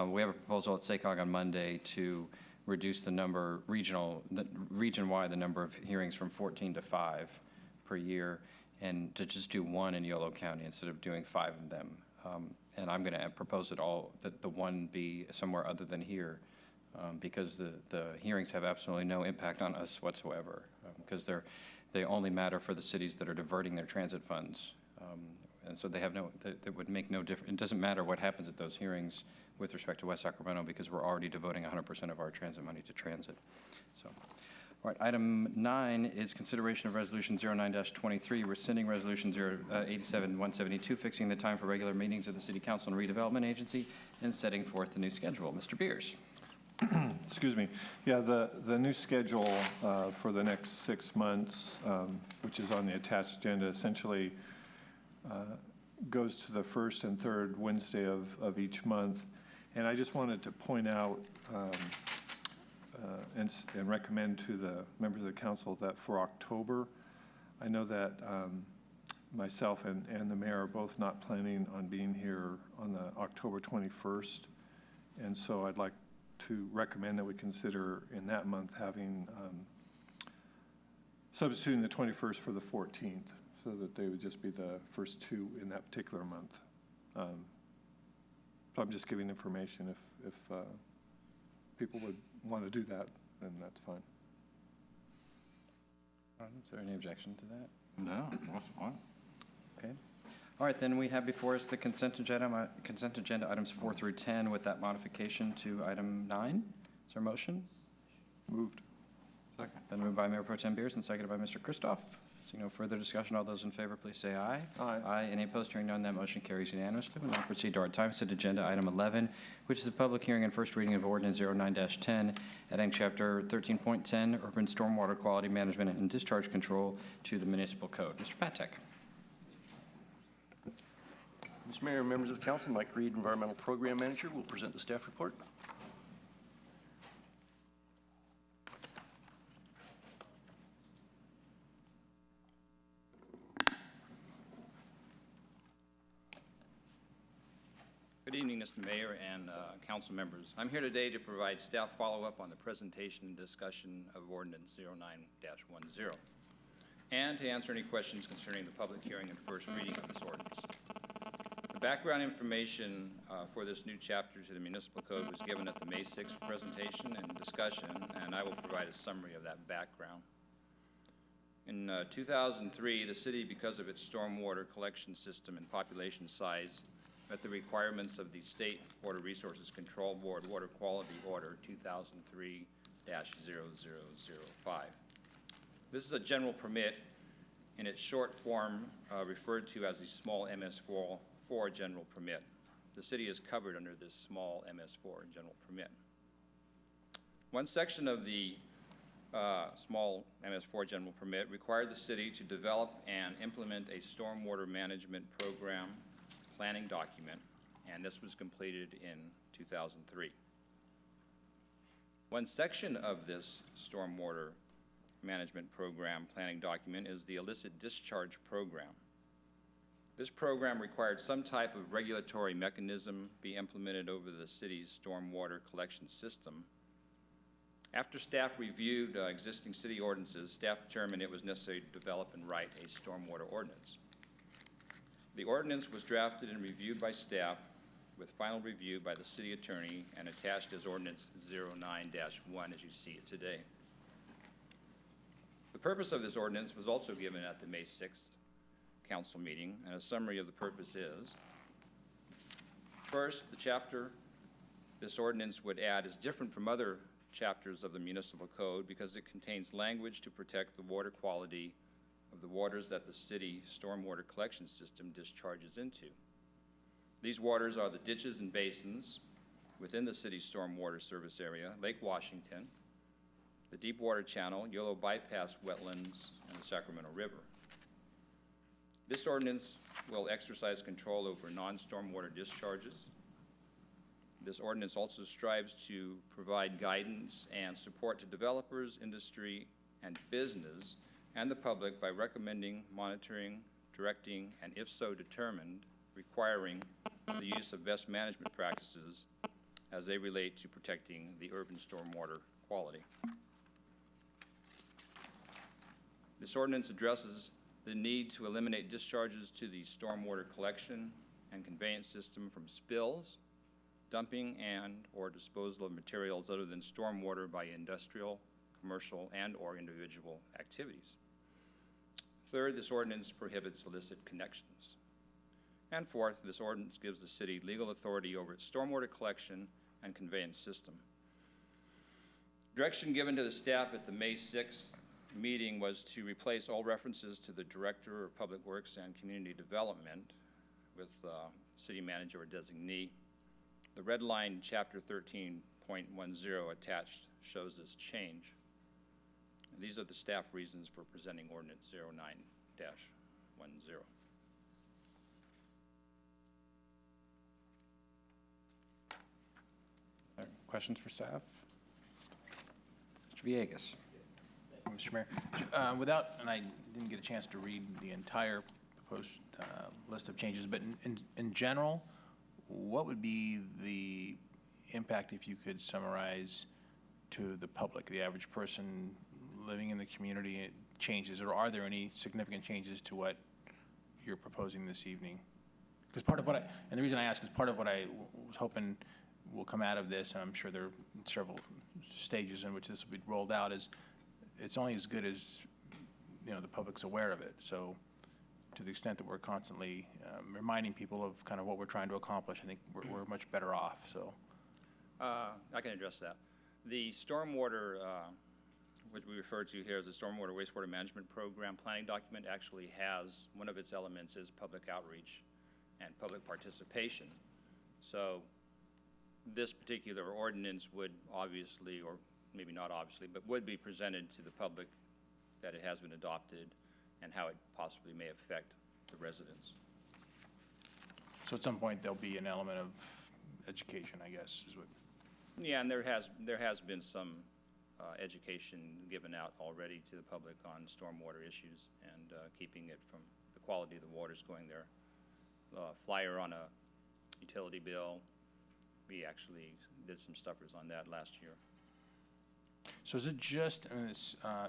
[SPEAKER 1] We have a proposal at SACOG on Monday to reduce the number, region-wide, the number of hearings from 14 to 5 per year, and to just do one in Yolo County instead of doing 5 of them. And I'm going to propose that the one be somewhere other than here, because the hearings have absolutely no impact on us whatsoever, because they only matter for the cities that are diverting their transit funds. And so that would make no difference. It doesn't matter what happens at those hearings with respect to West Sacramento, because we're already devoting 100% of our transit money to transit. So. All right, item 9 is consideration of Resolution 09-23, rescinding Resolution 87-172, fixing the time for regular meetings of the City Council and Redevelopment Agency, and setting forth the new schedule. Mr. Beers.
[SPEAKER 14] Excuse me. Yeah, the new schedule for the next 6 months, which is on the attached agenda, essentially goes to the first and third Wednesday of each month. And I just wanted to point out and recommend to the members of the council that for October, I know that myself and the mayor are both not planning on being here on the October 21st. And so I'd like to recommend that we consider in that month having substituting the 21st for the 14th, so that they would just be the first 2 in that particular month. So I'm just giving information. If people would want to do that, then that's fine.
[SPEAKER 1] Is there any objection to that?
[SPEAKER 7] No, that's fine.
[SPEAKER 1] Okay. All right, then we have before us the consent agenda items 4 through 10 with that modification to item 9. Is there a motion?
[SPEAKER 14] Moved.
[SPEAKER 7] Second.
[SPEAKER 1] Been moved by Mayor Pro Tem Beers and seconded by Mr. Christoph. Seeing no further discussion, all those in favor, please say aye.
[SPEAKER 14] Aye.
[SPEAKER 1] Aye. Any opposed? Hearing none, that motion carries unanimously. We'll now proceed to our time-set agenda, item 11, which is a public hearing and first reading of Ordinance 09-10, adding Chapter 13.10, Urban Stormwater Quality Management and Discharge Control to the Municipal Code. Mr. Patek.
[SPEAKER 13] Mr. Mayor, members of the council, Mike Reed, Environmental Program Manager, will present the staff report.
[SPEAKER 15] Good evening, Mr. Mayor and council members. I'm here today to provide staff follow-up on the presentation and discussion of Ordinance 09-10 and to answer any questions concerning the public hearing and first reading of this ordinance. The background information for this new chapter to the municipal code was given at the May 6th presentation and discussion, and I will provide a summary of that background. In 2003, the city, because of its stormwater collection system and population size, met the requirements of the State Water Resources Control Board Water Quality Order 2003-0005. This is a general permit in its short form referred to as the small MS4 general permit. The city is covered under this small MS4 general permit. One section of the small MS4 general permit required the city to develop and implement a stormwater management program planning document, and this was completed in 2003. One section of this stormwater management program planning document is the illicit discharge program. This program required some type of regulatory mechanism be implemented over the city's stormwater collection system. After staff reviewed existing city ordinances, staff determined it was necessary to develop and write a stormwater ordinance. The ordinance was drafted and reviewed by staff with final review by the city attorney and attached as Ordinance 09-1 as you see it today. The purpose of this ordinance was also given at the May 6th council meeting, and a summary of the purpose is, first, the chapter this ordinance would add is different from other chapters of the municipal code because it contains language to protect the water quality of the waters that the city stormwater collection system discharges into. These waters are the ditches and basins within the city's stormwater service area, Lake Washington, the Deepwater Channel, Yolo Bypass wetlands, and the Sacramento River. This ordinance will exercise control over non-stormwater discharges. This ordinance also strives to provide guidance and support to developers, industry, and business, and the public by recommending, monitoring, directing, and if so determined, requiring the use of best management practices as they relate to protecting the urban stormwater quality. This ordinance addresses the need to eliminate discharges to the stormwater collection and conveyance system from spills, dumping and/or disposal of materials other than stormwater by industrial, commercial, and/or individual activities. Third, this ordinance prohibits illicit connections. And fourth, this ordinance gives the city legal authority over its stormwater collection and conveyance system. Direction given to the staff at the May 6th meeting was to replace all references to the Director of Public Works and Community Development with city manager or designee. The red line, Chapter 13.10 attached, shows this change. And these are the staff reasons for presenting Ordinance 09-10.
[SPEAKER 1] Questions for staff? Mr. Villegas.
[SPEAKER 9] Mr. Mayor, and I didn't get a chance to read the entire proposed list of changes, but in general, what would be the impact if you could summarize to the public, the average person living in the community, changes, or are there any significant changes to what you're proposing this evening? Because part of what and the reason I ask is part of what I was hoping will come out of this, and I'm sure there are several stages in which this will be rolled out, is it's only as good as, the public's aware of it. So to the extent that we're constantly reminding people of kind of what we're trying to accomplish, I think we're much better off, so.
[SPEAKER 15] I can address that. The stormwater, what we refer to here as the Stormwater Wastewater Management Program planning document, actually has, one of its elements is public outreach and public participation. So this particular ordinance would obviously, or maybe not obviously, but would be presented to the public that it has been adopted and how it possibly may affect the residents.
[SPEAKER 9] So at some point, there'll be an element of education, I guess, is what.
[SPEAKER 15] Yeah, and there has been some education given out already to the public on stormwater issues and keeping it from the quality of the waters going there. Flyer on a utility bill. We actually did some stuffers on that last year.
[SPEAKER 9] So is it just,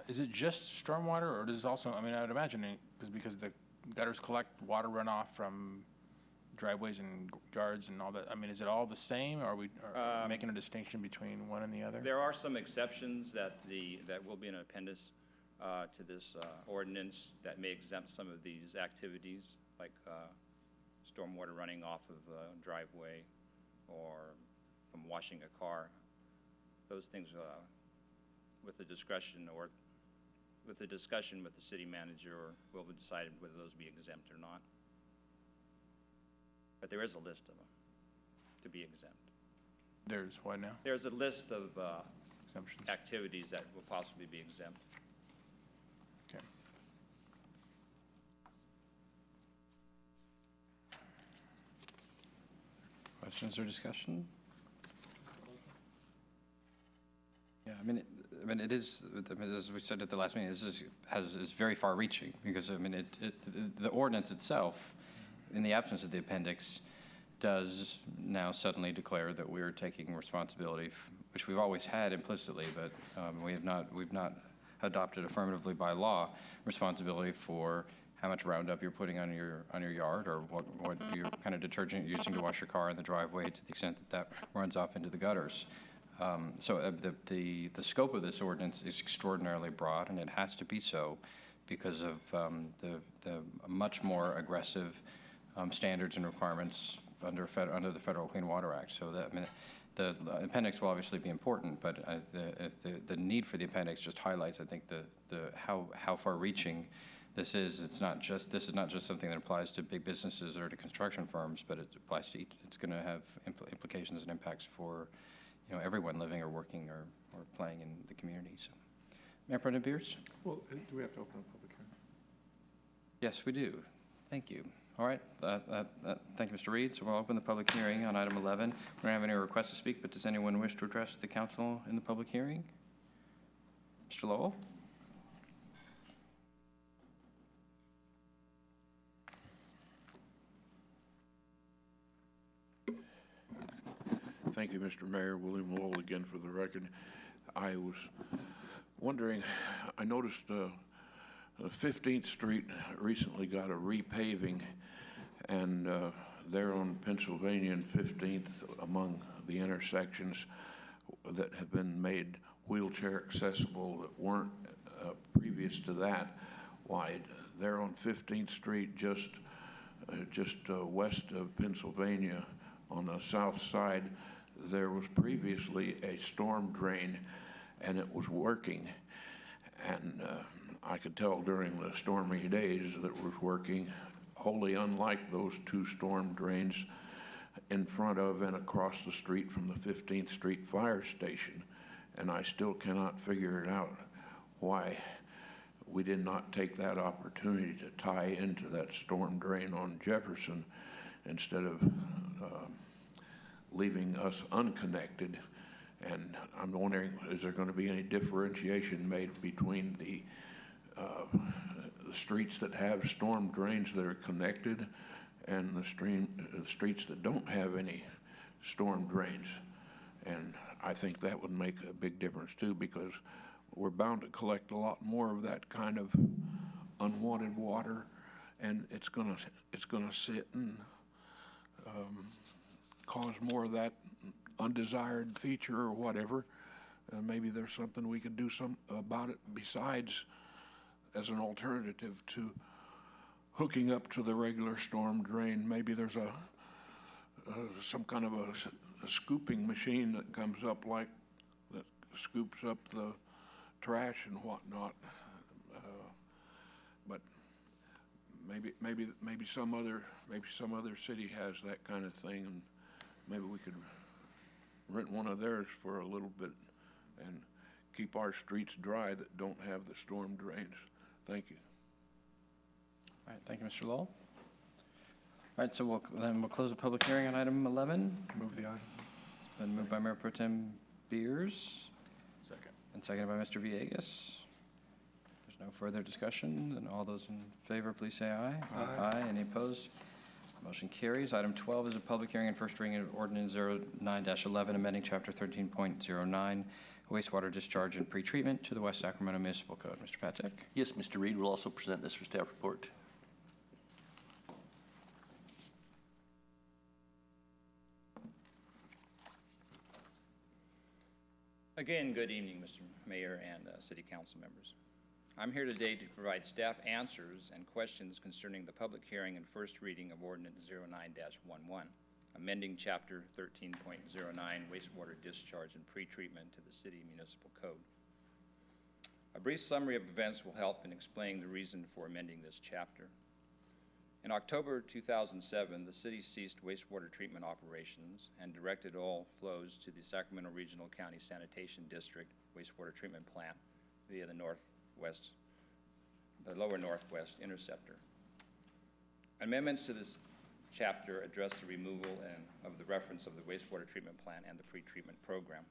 [SPEAKER 9] is it just stormwater, or does it also, I would imagine, because the gutters collect water runoff from driveways and yards and all that, is it all the same, or are we making a distinction between one and the other?
[SPEAKER 15] There are some exceptions that will be an appendix to this ordinance that may exempt some of these activities, like stormwater running off of a driveway or from washing a car. Those things with the discretion or with the discussion with the city manager, will be decided whether those be exempt or not. But there is a list of them to be exempt.
[SPEAKER 9] There's what now?
[SPEAKER 15] There's a list of
[SPEAKER 9] Exemptions.
[SPEAKER 15] activities that will possibly be exempt.
[SPEAKER 9] Okay.
[SPEAKER 1] Questions or discussion? Yeah, it is, as we said at the last meeting, this is very far-reaching, because, the ordinance itself, in the absence of the appendix, does now suddenly declare that we are taking responsibility, which we've always had implicitly, but we've not adopted affirmatively by law, responsibility for how much Roundup you're putting on your yard, or what your kind of detergent you're using to wash your car in the driveway, to the extent that runs off into the gutters. So the scope of this ordinance is extraordinarily broad, and it has to be so, because of the much more aggressive standards and requirements under the Federal Clean Water Act. So that, I mean, the appendix will obviously be important, but the need for the appendix just highlights, I think, how far-reaching this is. This is not just something that applies to big businesses or to construction firms, but it applies to it's going to have implications and impacts for, you know, everyone living or working or playing in the community. So, Mayor Pro Tem Beers?
[SPEAKER 14] Well, do we have to open a public hearing?
[SPEAKER 1] Yes, we do. Thank you. All right. Thank you, Mr. Reed. So we'll open the public hearing on item 11. We don't have any requests to speak, but does anyone wish to address the council in the public hearing? Mr. Lowell?
[SPEAKER 2] Thank you, Mr. Mayor. William Lowell again for the record. I was wondering, I noticed 15th Street recently got a repaving, and there on Pennsylvania and 15th, among the intersections that have been made wheelchair accessible that weren't previous to that wide, there on 15th Street, just west of Pennsylvania on the south side, there was previously a storm drain, and it was working. And I could tell during the stormy days that it was working, wholly unlike those two storm drains in front of and across the street from the 15th Street Fire Station. And I still cannot figure it out why we did not take that opportunity to tie into that storm drain on Jefferson instead of leaving us unconnected. And I'm wondering, is there going to be any differentiation made between the streets that have storm drains that are connected and the streets that don't have any storm drains? And I think that would make a big difference too, because we're bound to collect a lot more of that kind of unwanted water, and it's gonna sit and cause more of that undesired feature or whatever. Maybe there's something we could do about it besides as an alternative to hooking up to the regular storm drain. Maybe there's some kind of a scooping machine that comes up that scoops up the trash and whatnot. But maybe some other city has that kind of thing, and maybe we could rent one of theirs for a little bit and keep our streets dry that don't have the storm drains. Thank you.
[SPEAKER 1] All right, thank you, Mr. Lowell. All right, so we'll close the public hearing on item 11.
[SPEAKER 14] Move the item.
[SPEAKER 1] Been moved by Mayor Pro Tem Beers.
[SPEAKER 14] Second.
[SPEAKER 1] And seconded by Mr. Villegas. There's no further discussion, then all those in favor, please say aye.
[SPEAKER 14] Aye.
[SPEAKER 1] Any opposed? Motion carries. Item 12 is a public hearing and first reading of ordinance 09-11, amending chapter 13.09, wastewater discharge and pretreatment to the West Sacramento Municipal Code. Mr. Patek?
[SPEAKER 13] Yes, Mr. Reed will also present this for staff report.
[SPEAKER 15] Again, good evening, Mr. Mayor and City Council members. I'm here today to provide staff answers and questions concerning the public hearing and first reading of Ordinance 09-11, amending Chapter 13.09, wastewater discharge and pretreatment to the City Municipal Code. A brief summary of events will help in explaining the reason for amending this chapter. In October 2007, the city ceased wastewater treatment operations and directed all flows to the Sacramento Regional County Sanitation District wastewater treatment plant via the lower northwest interceptor. Amendments to this chapter address the removal of the reference of the wastewater treatment plant and the pretreatment program.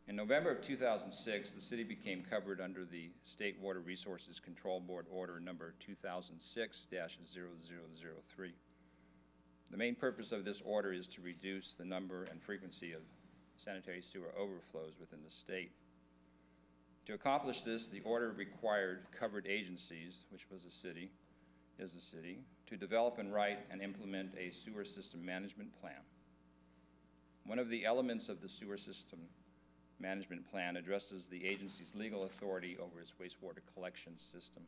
[SPEAKER 15] In November of 2006, the city became covered under the State Water Resources Control Board Order number 2006-0003. The main purpose of this order is to reduce the number and frequency of sanitary sewer overflows within the state. To accomplish this, the order required covered agencies, which was the city, to develop and write and implement a sewer system management plan. One of the elements of the sewer system Management Plan addresses the agency's legal authority over its wastewater collection system.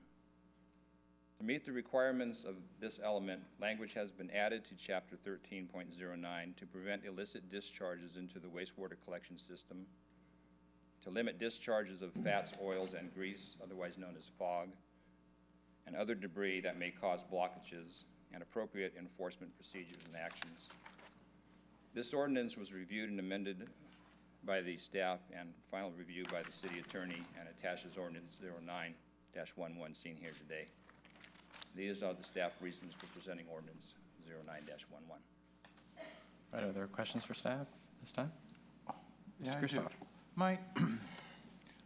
[SPEAKER 15] To meet the requirements of this element, language has been added to Chapter 13.09 to prevent illicit discharges into the wastewater collection system, to limit discharges of fats, oils, and grease, otherwise known as fog, and other debris that may cause blockages, and appropriate enforcement procedures and actions. This ordinance was reviewed and amended by the staff and final review by the city attorney and attaches ordinance 09-11 seen here today. These are the staff reasons for presenting ordinance 09-11.
[SPEAKER 1] Right, are there questions for staff this time?
[SPEAKER 7] Yeah,
[SPEAKER 1] Mr.
[SPEAKER 7] I do.
[SPEAKER 1] Christoph?
[SPEAKER 7] Mike,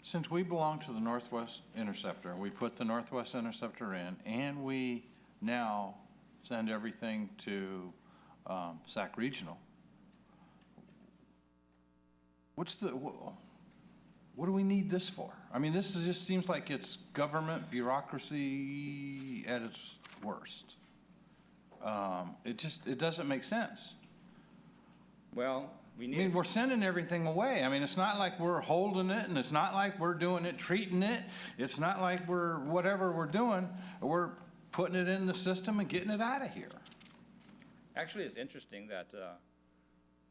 [SPEAKER 7] since we belong to the Northwest Interceptor, we put the Northwest Interceptor in, and we now send everything to Sac Regional, what do we need this for? I mean, this just seems like it's government bureaucracy at its worst. It doesn't make sense.
[SPEAKER 15] Well, we
[SPEAKER 7] I
[SPEAKER 15] need.
[SPEAKER 7] mean, we're sending everything away. I mean, it's not like we're holding it, and it's not like we're doing it, treating it. It's not like we're, whatever we're doing, we're putting it in the system and getting it out of here.
[SPEAKER 15] Actually, it's interesting that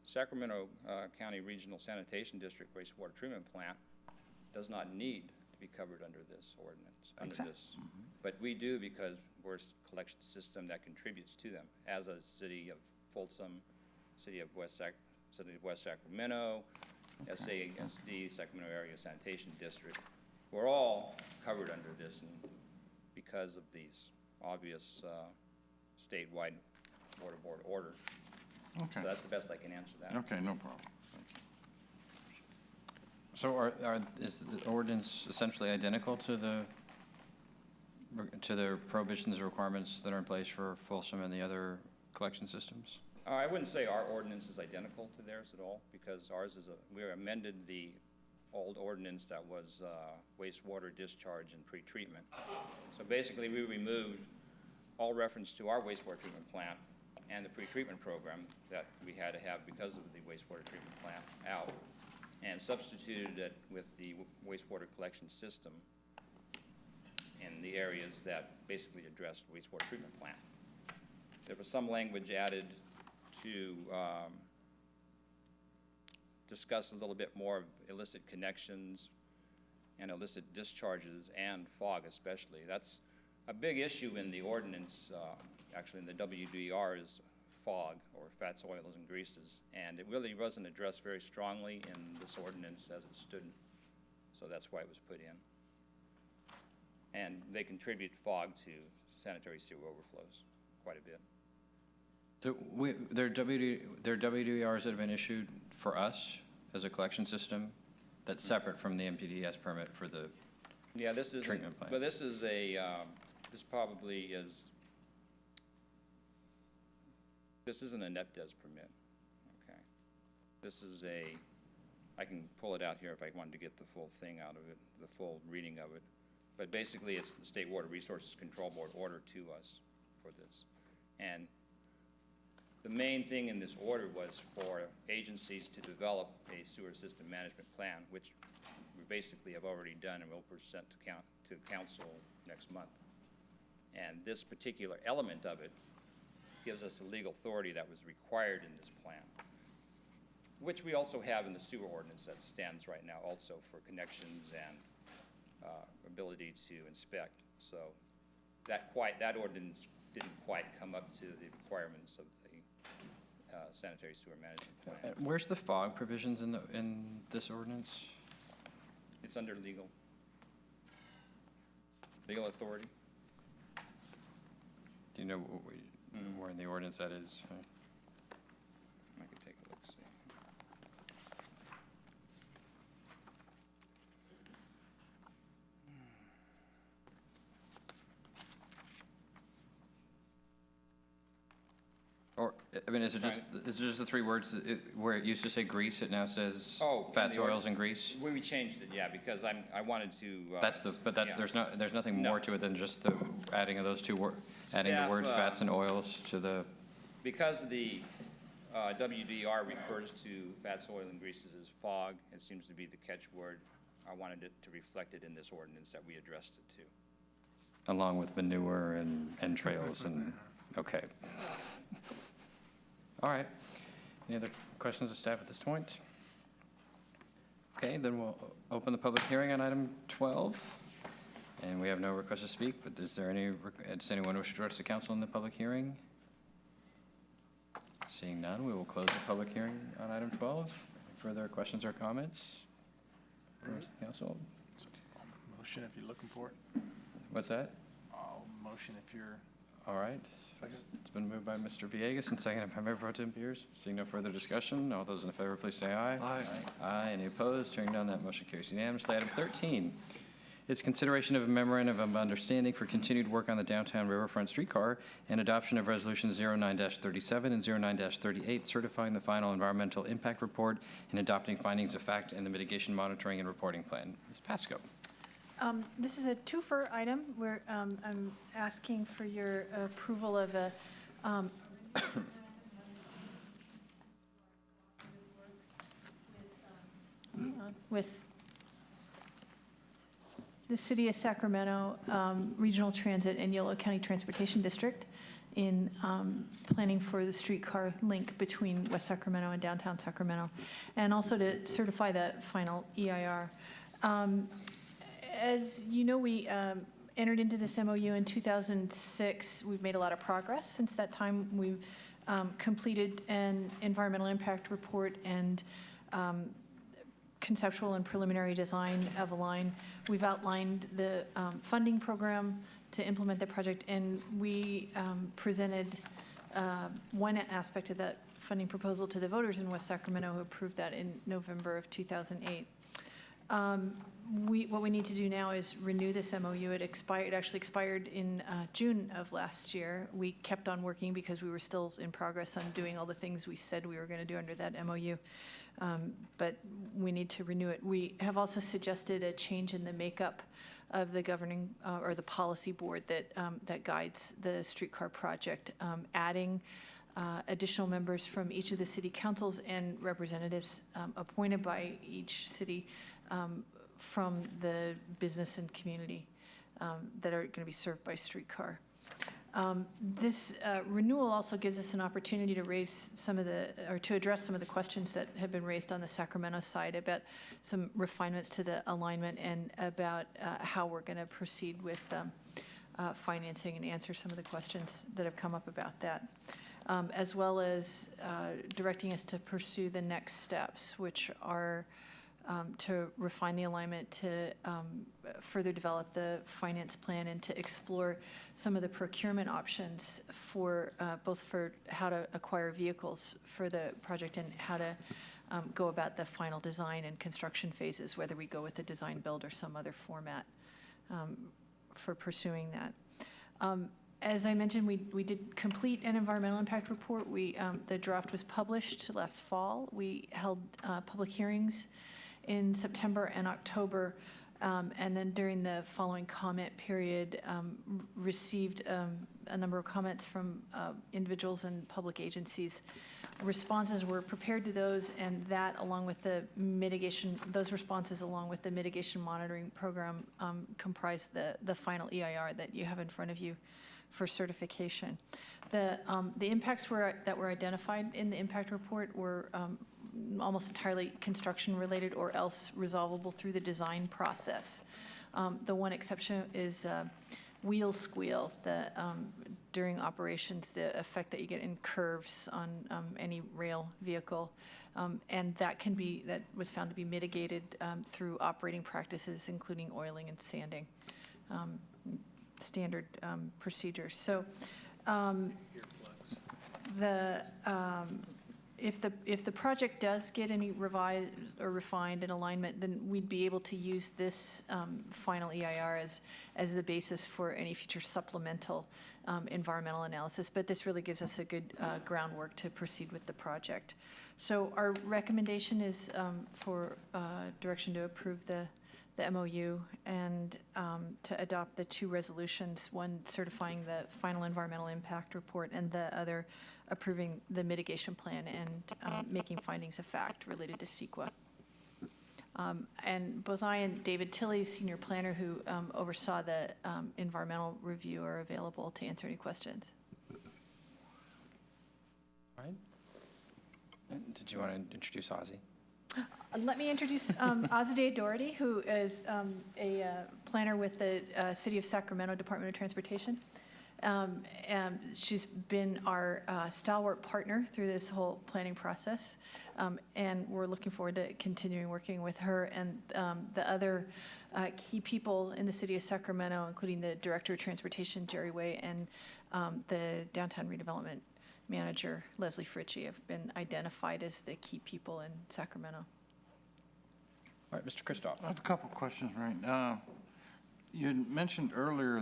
[SPEAKER 15] Sacramento County Regional Sanitation District wastewater treatment plant does not need to be covered under this ordinance, under this. But we do because we're a collection system that contributes to them, as a city of Folsom, city of West Sacramento, SASD, Sacramento Area Sanitation District. We're all covered under this, and because of these obvious statewide water board orders.
[SPEAKER 7] Okay.
[SPEAKER 15] So that's the best I can answer that.
[SPEAKER 7] Okay, no problem.
[SPEAKER 1] So is the ordinance essentially identical to the prohibitions or requirements that are in place for Folsom and the other collection systems?
[SPEAKER 15] I wouldn't say our ordinance is identical to theirs at all, because ours is we amended the old ordinance that was wastewater discharge and pretreatment. So basically, we removed all reference to our wastewater treatment plant and the pretreatment program that we had to have because of the wastewater treatment plant out, and substituted it with the wastewater collection system in the areas that basically addressed wastewater treatment plant. There was some language added to discuss a little bit more of illicit connections and illicit discharges and fog especially. That's a big issue in the ordinance, actually in the WDR, is fog, or fats, oils, and greases. And it really wasn't addressed very strongly in this ordinance as it stood. So that's why it was put in. And they contribute fog to sanitary sewer overflows quite a bit.
[SPEAKER 1] There are WDRs that have been issued for us as a collection system that's separate from the MPDS permit for the treatment plant.
[SPEAKER 15] But this is a, this probably is, this isn't a NEPDES permit, okay? This is a, I can pull it out here if I wanted to get the full thing out of it, the full reading of it. But basically, it's the State Water Resources Control Board order to us for this. And the main thing in this order was for agencies to develop a sewer system management plan, which we basically have already done and will present to council next month. And this particular element of it gives us the legal authority that was required in this plan, which we also have in the sewer ordinance that stands right now also for connections and ability to inspect. So that ordinance didn't quite come up to the requirements of the sanitary sewer management plan.
[SPEAKER 1] Where's the fog provisions in this ordinance?
[SPEAKER 15] It's under legal authority.
[SPEAKER 1] Do you know where in the ordinance that is?
[SPEAKER 15] I could take a look, see.
[SPEAKER 1] Or, I mean, is it just the three words, where it used to say grease, it now says fats, oils, and grease?
[SPEAKER 15] We changed it, yeah, because I wanted to.
[SPEAKER 1] There's nothing more to it than just the adding of those two words, adding the words fats and oils to the.
[SPEAKER 15] Because the WDR refers to fats, oil, and greases as fog. It seems to be the catchword. I wanted it to reflect it in this ordinance that we addressed it to.
[SPEAKER 1] Along with manure and entrails and, okay. All right. Any other questions of staff at this point? Okay, then we'll open the public hearing on item 12. And we have no request to speak, but does anyone wish to address the council in the public hearing? Seeing none, we will close the public hearing on item 12. Any further questions or comments? from the council?
[SPEAKER 9] Motion if you're looking for it.
[SPEAKER 1] What's that?
[SPEAKER 9] I'll motion if you're.
[SPEAKER 1] All right. It's been moved by Mr. Villegas and seconded by Mayor Pro Tem Pierce. Seeing no further discussion, all those in favor, please say aye.
[SPEAKER 14] Aye.
[SPEAKER 1] Aye. Any opposed? Hearing none, that motion carries unanimously. Item 13 is consideration of a memorandum of understanding for continued work on the downtown riverfront streetcar and adoption of resolutions 09-37 and 09-38, certifying the final environmental impact report and adopting findings of fact in the mitigation monitoring and reporting plan. Ms. Pasco.
[SPEAKER 16] This is a twofer item where I'm asking for your approval of a with the City of Sacramento Regional Transit and Yolo County Transportation District in planning for the streetcar link between West Sacramento and downtown Sacramento, and also to certify the final EIR. As you know, we entered into this MOU in 2006. We've made a lot of progress since that time. We've completed an environmental impact report and conceptual and preliminary design of a line. We've outlined the funding program to implement the project, and we presented one aspect of that funding proposal to the voters in West Sacramento, who approved that in November of 2008. What we need to do now is renew this MOU. It actually expired in June of last year. We kept on working because we were still in progress on doing all the things we said we were going to do under that MOU, but we need to renew it. We have also suggested a change in the makeup of the governing or the policy board that guides the streetcar project, adding additional members from each of the city councils and representatives appointed by each city from the business and community that are going to be served by streetcar. This renewal also gives us an opportunity to raise to address some of the questions that have been raised on the Sacramento side about some refinements to the alignment and about how we're going to proceed with financing and answer some of the questions that have come up about that, as well as directing us to pursue the next steps, which are to refine the alignment, to further develop the finance plan, and to explore some of the procurement options for both for how to acquire vehicles for the project and how to go about the final design and construction phases, whether we go with the design build or some other format for pursuing that. As I mentioned, we did complete an environmental impact report. The draft was published last fall. We held public hearings in September and October, and then during the following comment period, received a number of comments from individuals and public agencies. Responses were prepared to those, and that, along with the mitigation, those responses, along with the mitigation monitoring program, comprise the final EIR that you have in front of you for certification. The impacts that were identified in the impact report were almost entirely construction related or else resolvable through the design process. The one exception is wheel squeal, during operations, the effect that you get in curves on any rail vehicle. And that was found to be mitigated through operating practices, including oiling and sanding, standard procedures. So if the project does get any revised or refined in alignment, then we'd be able to use this final EIR as the basis for any future supplemental environmental analysis. But this really gives us a good groundwork to proceed with the project. So our recommendation is for direction to approve the the MOU and to adopt the 2 resolutions, one certifying the final environmental impact report and the other approving the mitigation plan and making findings of fact related to CEQA. And both I and David Tilley, senior planner who oversaw the environmental review, are available to answer any questions.
[SPEAKER 1] All right. Did you want to introduce Ozzy?
[SPEAKER 16] Let me introduce Azadeh Doherty, who is a planner with the City of Sacramento Department of Transportation. And she's been our stalwart partner through this whole planning process. And we're looking forward to continuing working with her and the other key people in the City of Sacramento, including the Director of Transportation, Jerry Way, and the Downtown Redevelopment Manager, Leslie Fritchie, have been identified as the key people in Sacramento.
[SPEAKER 1] All right, Mr. Christoph.
[SPEAKER 7] I have a couple questions, right? You had mentioned earlier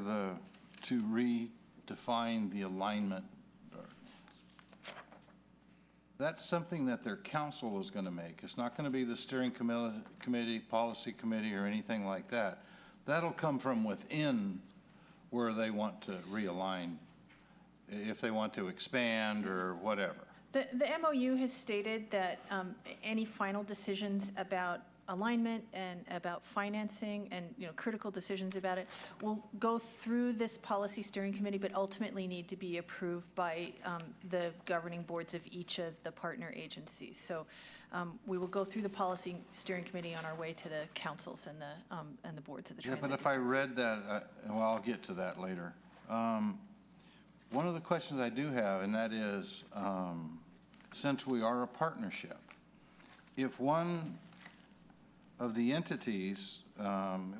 [SPEAKER 7] to redefine the alignment. That's something that their council is going to make. It's not going to be the steering committee, policy committee, or anything like that. That'll come from within where they want to realign, if they want to expand or whatever.
[SPEAKER 16] The MOU has stated that any final decisions about alignment and about financing and, critical decisions about it will go through this policy steering committee, but ultimately need to be approved by the governing boards of each of the partner agencies. So we will go through the policy steering committee on our way to the councils and the boards of the transit.
[SPEAKER 7] Yeah, but if I read that, well, I'll get to that later. One of the questions I do have, and that is, since we are a partnership, if one of the entities,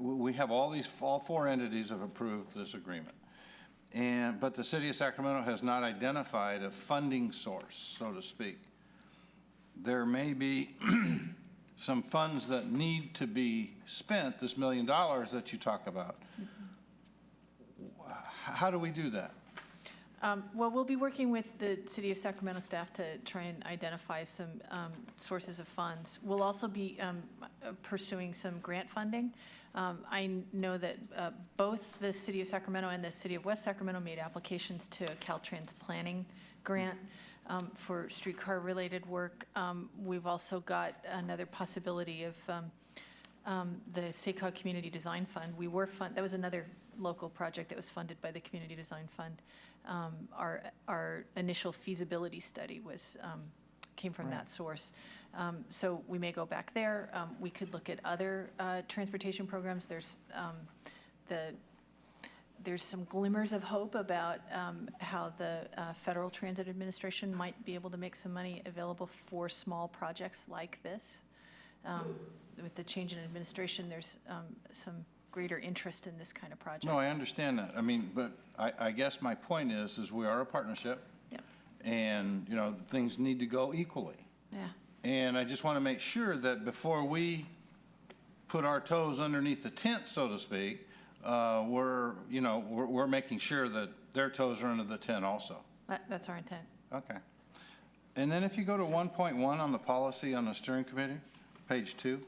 [SPEAKER 7] we have all 4 entities have approved this agreement, but the City of Sacramento has not identified a funding source, so to speak. There may be some funds that need to be spent, this $1 million that you talk about. How do we do that?
[SPEAKER 16] Well, we'll be working with the City of Sacramento staff to try and identify some sources of funds. We'll also be pursuing some grant funding. I know that both the City of Sacramento and the City of West Sacramento made applications to a Caltrans planning grant for streetcar-related work. We've also got another possibility of the SACOG Community Design Fund. That was another local project that was funded by the Community Design Fund. Our initial feasibility study came from that source. So we may go back there. We could look at other transportation programs. There's some glimmers of hope about how the Federal Transit Administration might be able to make some money available for small projects like this. With the change in administration, there's some greater interest in this kind of project.
[SPEAKER 7] No, I understand that. I mean, but I guess my point is we are a partnership.
[SPEAKER 16] Yep.
[SPEAKER 7] And, things need to go equally.
[SPEAKER 16] Yeah.
[SPEAKER 7] And I just want to make sure that before we put our toes underneath the tent, so to speak, we're making sure that their toes are under the tent also.
[SPEAKER 16] That's our intent.
[SPEAKER 7] Okay. And then if you go to 1.1 on the policy on the steering committee, page 2.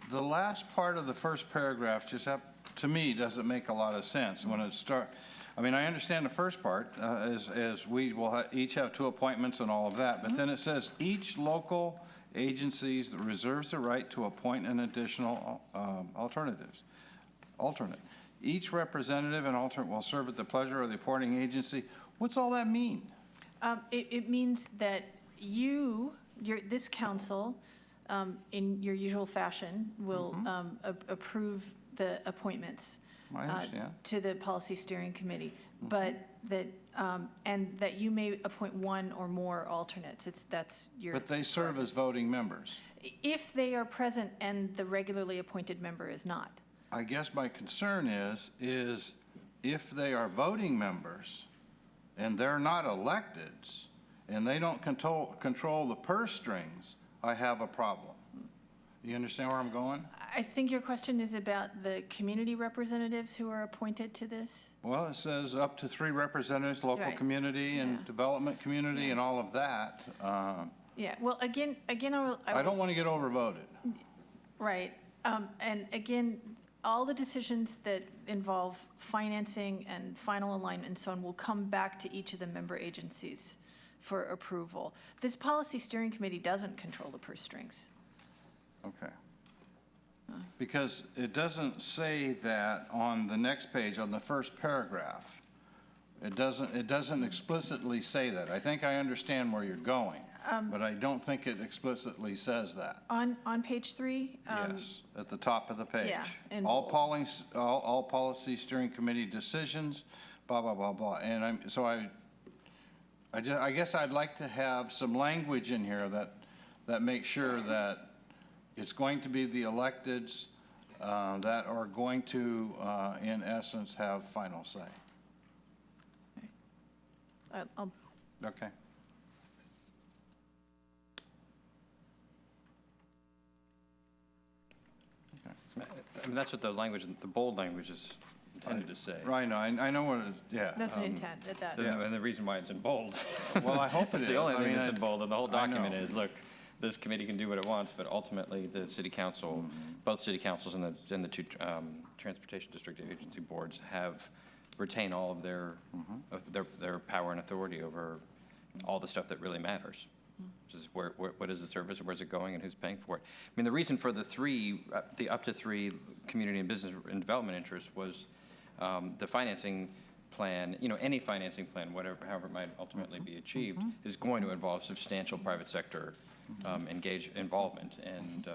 [SPEAKER 7] The last part of the first paragraph to me, doesn't make a lot of sense when it starts. I mean, I understand the first part, as we will each have 2 appointments and all of that, but then it says each local agencies reserves the right to appoint an additional alternate. Each representative and alternate will serve at the pleasure of the appointing agency. What's all that mean?
[SPEAKER 16] It means that this council, in your usual fashion, will approve the appointments
[SPEAKER 7] I understand.
[SPEAKER 16] to the policy steering committee, but that you may appoint 1 or more alternates. That's your.
[SPEAKER 7] But they serve as voting members.
[SPEAKER 16] If they are present and the regularly appointed member is not.
[SPEAKER 7] I guess my concern is if they are voting members and they're not electeds and they don't control the purse strings, I have a problem. You understand where I'm going?
[SPEAKER 16] I think your question is about the community representatives who are appointed to this?
[SPEAKER 7] Well, it says up to 3 representatives, local
[SPEAKER 16] Right.
[SPEAKER 7] community and development community and all of that.
[SPEAKER 16] Yeah, well, again,
[SPEAKER 7] I don't want to get overvoted.
[SPEAKER 16] right. And again, all the decisions that involve financing and final alignment and so on will come back to each of the member agencies for approval. This policy steering committee doesn't control the purse strings.
[SPEAKER 7] Okay. Because it doesn't say that on the next page, on the first paragraph. It doesn't explicitly say that. I think I understand where you're going, but I don't think it explicitly says that.
[SPEAKER 16] On page 3?
[SPEAKER 7] Yes, at the top of the page.
[SPEAKER 16] Yeah, in
[SPEAKER 7] All
[SPEAKER 16] bold.
[SPEAKER 7] all policy steering committee decisions, blah, blah, blah, blah. And I guess I'd like to have some language in here that makes sure that it's going to be the electeds that are going to, in essence, have final say.
[SPEAKER 16] I'll
[SPEAKER 7] Okay.
[SPEAKER 1] I mean, that's what the language, the bold language is intended to say.
[SPEAKER 7] Right, I know what it is, yeah.
[SPEAKER 16] That's an intent at that.
[SPEAKER 1] And the reason why it's in bold.
[SPEAKER 7] Well, I hope it
[SPEAKER 1] It's the
[SPEAKER 7] is.
[SPEAKER 1] only
[SPEAKER 7] I
[SPEAKER 1] thing
[SPEAKER 7] mean,
[SPEAKER 1] that's in bold, and the whole
[SPEAKER 7] I know.
[SPEAKER 1] document is, look, this committee can do what it wants, but ultimately, the city council, both city councils and the two transportation district agency boards retain all of their power and authority over all the stuff that really matters. Which is what is the service, where's it going, and who's paying for it. I mean, the reason for the up to 3 community and business and development interests was the financing plan, any financing plan, however it might ultimately be achieved, is going to involve substantial private sector involvement. And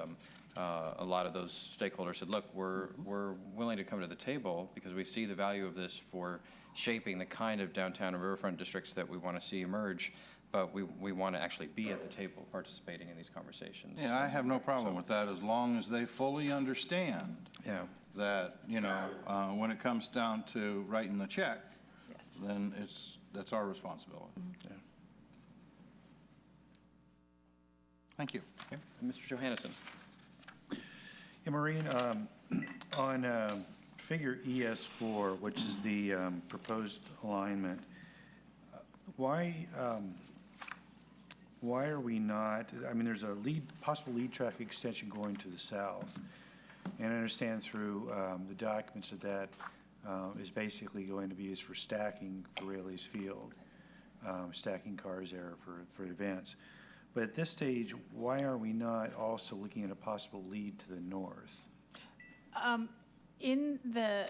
[SPEAKER 1] a lot of those stakeholders said, look, we're willing to come to the table because we see the value of this for shaping the kind of downtown and riverfront districts that we want to see emerge, but we want to actually be at the table participating in these conversations.
[SPEAKER 7] Yeah, I have no problem with that as long as they fully understand that, when it comes down to writing the check, then that's our responsibility. Yeah. Thank you.
[SPEAKER 1] Okay. Mr. Johannesson.
[SPEAKER 6] Yeah, Maureen, on figure ES4, which is the proposed alignment, why are we not, there's a possible lead track extension going to the south. And I understand through the documents that is basically going to be used for stacking for Rayleigh's Field, stacking cars there for events. But at this stage, why are we not also looking at a possible lead to the north?
[SPEAKER 16] In the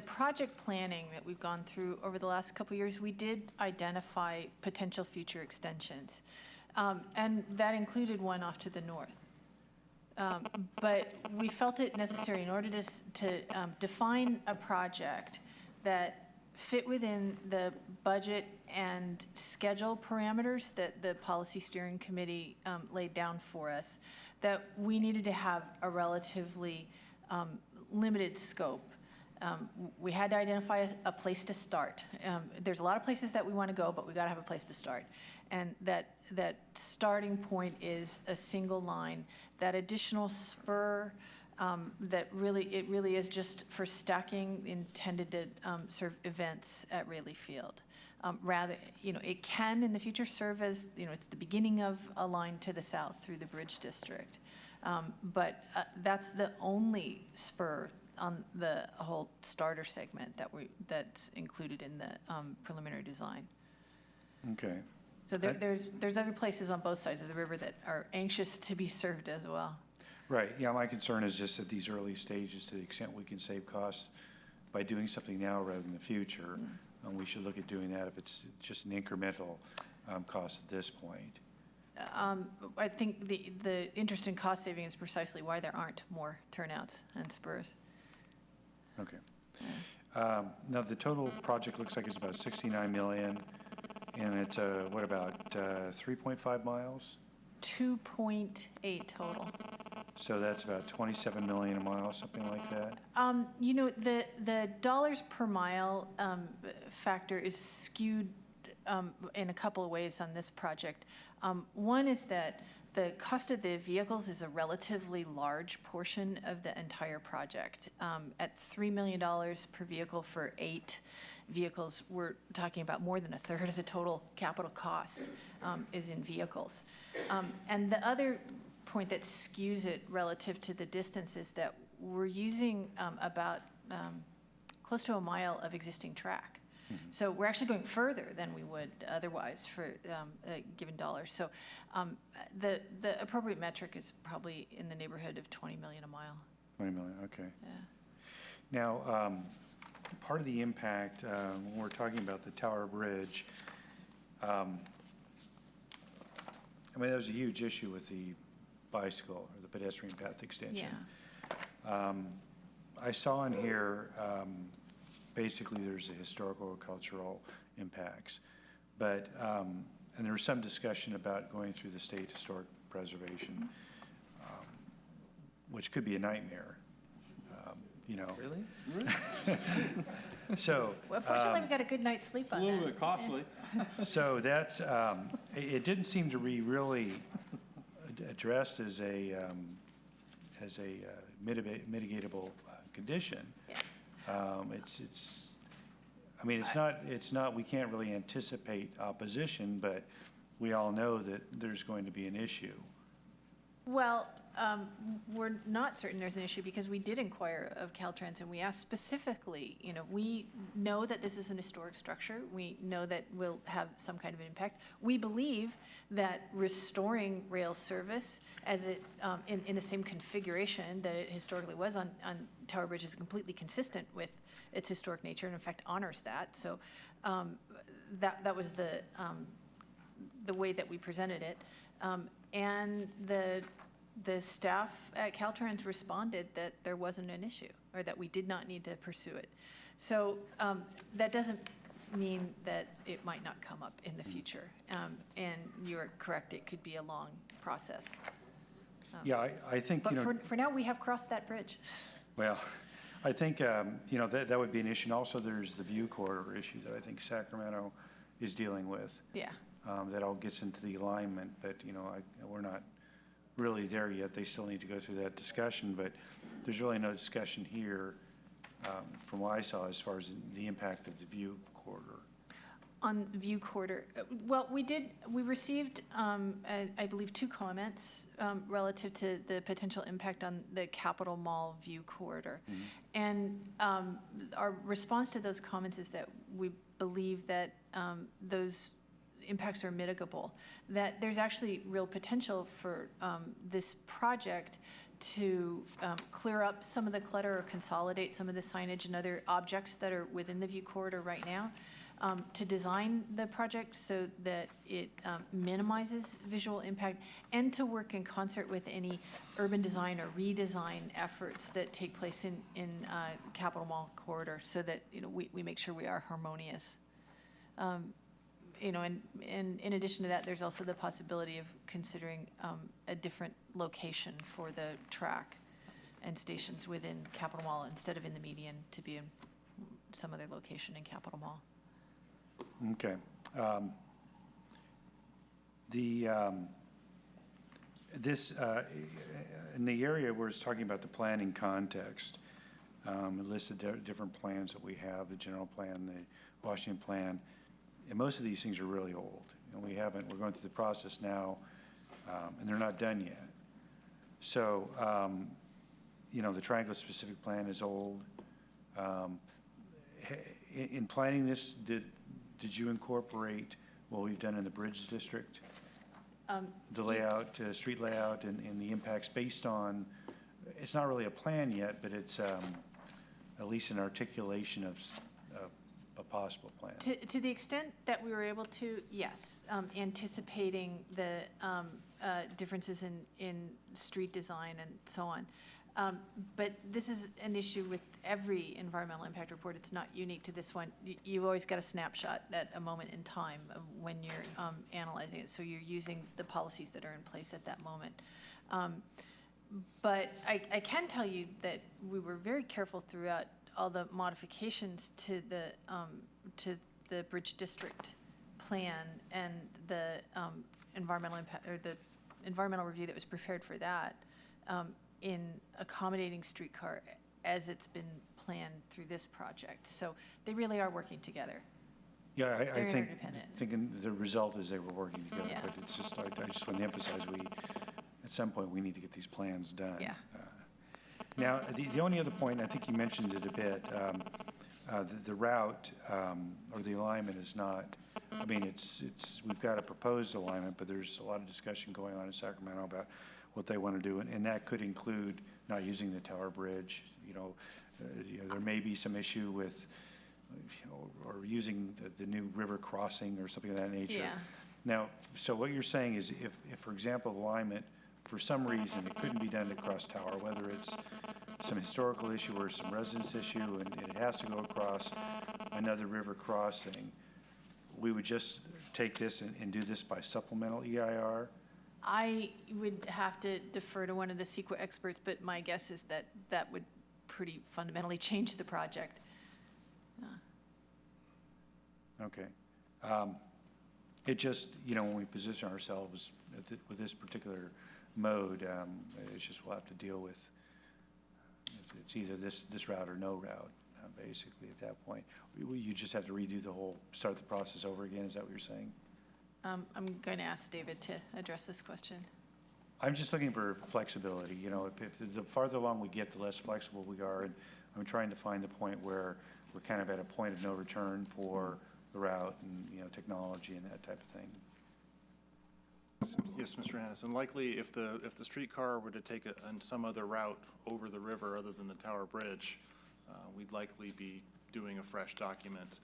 [SPEAKER 16] project planning that we've gone through over the last couple of years, we did identify potential future extensions. And that included one off to the north. But we felt it necessary in order to define a project that fit within the budget and schedule parameters that the Policy Steering Committee laid down for us, that we needed to have a relatively limited scope. We had to identify a place to start. There's a lot of places that we want to go, but we got to have a place to start. And that starting point is a single line. That additional spur, it really is just for stacking intended to serve events at Rayleigh Field. Rather, it can in the future serve as, it's the beginning of a line to the south through the Bridge District. But that's the only spur on the whole starter segment that's included in the preliminary design.
[SPEAKER 6] Okay.
[SPEAKER 16] So there's other places on both sides of the river that are anxious to be served as well.
[SPEAKER 6] Right, yeah, my concern is just at these early stages, to the extent we can save costs by doing something now rather than the future, we should look at doing that if it's just an incremental cost at this point.
[SPEAKER 16] I think the interest in cost saving is precisely why there aren't more turnouts and spurs.
[SPEAKER 6] Okay. Now, the total project looks like it's about 69 million, and it's, what about 3.5 miles?
[SPEAKER 16] 2.8 total.
[SPEAKER 6] So that's about 27 million a mile, something like that?
[SPEAKER 16] The dollars per mile factor is skewed in a couple of ways on this project. One is that the cost of the vehicles is a relatively large portion of the entire project. At $3 million per vehicle for 8, vehicles, we're talking about more than a third of the total capital cost is in vehicles. And the other point that skews it relative to the distance is that we're using about close to a mile of existing track. So we're actually going further than we would otherwise for a given dollar. So the appropriate metric is probably in the neighborhood of 20 million a mile.
[SPEAKER 6] 20 million, okay.
[SPEAKER 16] Yeah.
[SPEAKER 6] Now, part of the impact, when we're talking about the Tower Bridge, I mean, there's a huge issue with the bicycle or the pedestrian path extension.
[SPEAKER 16] Yeah.
[SPEAKER 6] I saw in here, basically there's a historical or cultural impacts, but, and there was some discussion about going through the state historic preservation, which could be a nightmare, you know.
[SPEAKER 12] Really?
[SPEAKER 6] So.
[SPEAKER 16] Well, fortunately, we got a good night's sleep on that.
[SPEAKER 12] It's a little bit costly.
[SPEAKER 6] So that's, it didn't seem to be really addressed as a mitigatable condition.
[SPEAKER 16] Yeah.
[SPEAKER 6] I mean, it's not, we can't really anticipate opposition, but we all know that there's going to be an issue.
[SPEAKER 16] Well, we're not certain there's an issue because we did inquire of Caltrans and we asked specifically, you know, we know that this is an historic structure. We know that we'll have some kind of an impact. We believe that restoring rail service as it, in the same configuration that it historically was on Tower Bridge is completely consistent with its historic nature and in fact honors that. So that was the way that we presented it. And the staff at Caltrans responded that there wasn't an issue or that we did not need to pursue it. So that doesn't mean that it might not come up in the future. And you're correct, it could be a long process.
[SPEAKER 6] Yeah, I think, you know.
[SPEAKER 16] But for now, we have crossed that bridge.
[SPEAKER 6] Well, I think, you know, that would be an issue. And also there's the view corridor issue that I think Sacramento is dealing with.
[SPEAKER 16] Yeah.
[SPEAKER 6] That all gets into the alignment, but, you know, we're not really there yet. They still need to go through that discussion, but there's really no discussion here from what I saw as far as the impact of the view corridor.
[SPEAKER 16] On the view corridor, well, we received, I believe, 2 comments relative to the potential impact on the Capitol Mall view corridor. Mm-hmm. And our response to those comments is that we believe that those impacts are mitigable, that there's actually real potential for this project to clear up some of the clutter or consolidate some of the signage and other objects that are within the view corridor right now, to design the project so that it minimizes visual impact, and to work in concert with any urban design or redesign efforts that take place in Capitol Mall corridor, so that, you know, we make sure we are harmonious. You know, and in addition to that, there's also the possibility of considering a different location for the track and stations within Capitol Mall instead of in the median, to be in some other location in Capitol Mall.
[SPEAKER 6] Okay. In the area where it's talking about the planning context, it listed different plans that we have, the general plan, the Washington plan. And most of these things are really old, and we're going through the process now, and they're not done yet. So, you know, the triangle specific plan is old. In planning this, did you incorporate what we've done in the Bridge District? The layout, street layout, and the impacts based on, it's not really a plan yet, but it's at least an articulation of a possible plan.
[SPEAKER 16] To the extent that we were able to, yes, anticipating the differences in street design and so on. But this is an issue with every environmental impact report. It's not unique to this one. You've always got a snapshot at a moment in time of when you're analyzing it. So you're using the policies that are in place at that moment. But I can tell you that we were very careful throughout all the modifications to the Bridge District plan and the environmental impact, or the environmental review that was prepared for that, in accommodating streetcar as it's been planned through this project. So they really are working together.
[SPEAKER 6] Yeah, I
[SPEAKER 16] They're
[SPEAKER 6] think,
[SPEAKER 16] interdependent.
[SPEAKER 6] thinking the result is they were working together,
[SPEAKER 16] Yeah.
[SPEAKER 6] but it's just, I just want to emphasize, at some point, we need to get these plans done.
[SPEAKER 16] Yeah.
[SPEAKER 6] Now, the only other point, I think you mentioned it a bit, the route, or the alignment is not, I mean, we've got a proposed alignment, but there's a lot of discussion going on in Sacramento about what they want to do, and that could include not using the Tower Bridge, there may be some issue with, or using the new river crossing or something of that nature.
[SPEAKER 16] Yeah.
[SPEAKER 6] Now, so what you're saying is if, for example, alignment, for some reason, it couldn't be done to cross Tower, whether it's some historical issue or some residence issue, and it has to go across another river crossing, we would just take this and do this by supplemental EIR?
[SPEAKER 16] I would have to defer to one of the CEQA experts, but my guess is that that would pretty fundamentally change the project.
[SPEAKER 6] Okay. It just, when we position ourselves with this particular mode, it's just we'll have to deal with, it's either this route or no route, basically, at that point. You just have to redo start the process over again, is that what you're saying?
[SPEAKER 16] I'm going to ask David to address this question.
[SPEAKER 6] I'm just looking for flexibility, if the farther along we get, the less flexible we are, and I'm trying to find the point where we're kind of at a point of no return for the route and, technology and that type of thing.
[SPEAKER 17] Yes, Mr. Hannison, likely if the streetcar were to take some other route over the river other than the Tower Bridge, we'd likely be doing a fresh document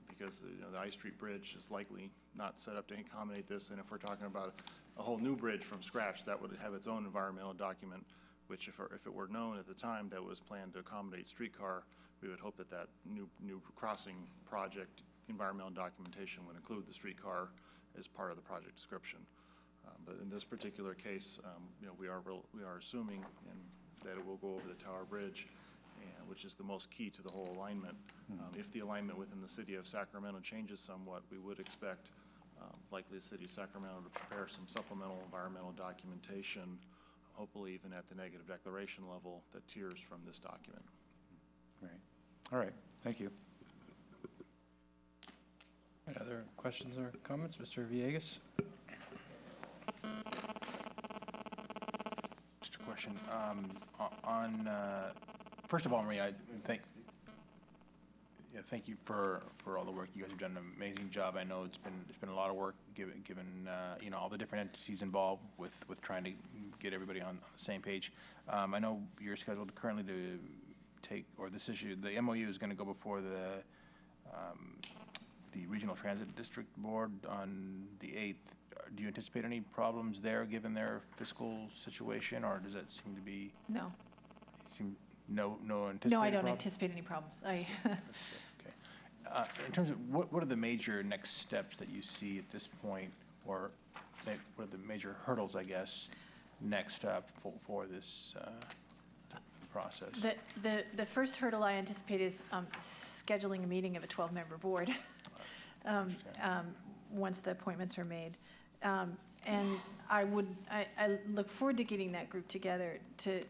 [SPEAKER 17] because the I Street Bridge is likely not set up to accommodate this, and if we're talking about a whole new bridge from scratch, that would have its own environmental document, which if it were known at the time that was planned to accommodate streetcar, we would hope that new crossing project environmental documentation would include the streetcar as part of the project description. But in this particular case, we are assuming that it will go over the Tower Bridge, which is the most key to the whole alignment. If the alignment within the city of Sacramento changes somewhat, we would expect likely the city of Sacramento to prepare some supplemental environmental documentation, hopefully even at the negative declaration level that tiers from this document.
[SPEAKER 6] Right. All right. Thank you.
[SPEAKER 1] All right, other questions or comments? Mr. Villegas?
[SPEAKER 9] Just a question. First of all, Maria, thank you for all the work. You guys have done an amazing job. I know it's been a lot of work given all the different entities involved with trying to get everybody on the same page. I know you're scheduled currently to take, or this issue, the MOU is going to go before the Regional Transit District Board on the 8th. Do you anticipate any problems there given their fiscal situation, or does that seem to be?
[SPEAKER 16] No.
[SPEAKER 9] No anticipated
[SPEAKER 16] No, I don't
[SPEAKER 9] problems?
[SPEAKER 16] anticipate any problems.
[SPEAKER 9] That's good. Okay. In terms of what are the major next steps that you see at this point, or what are the major hurdles, I guess, next up for this process?
[SPEAKER 16] The first hurdle I anticipate is scheduling a meeting of a 12-member board once the appointments are made. And I look forward to getting that group together to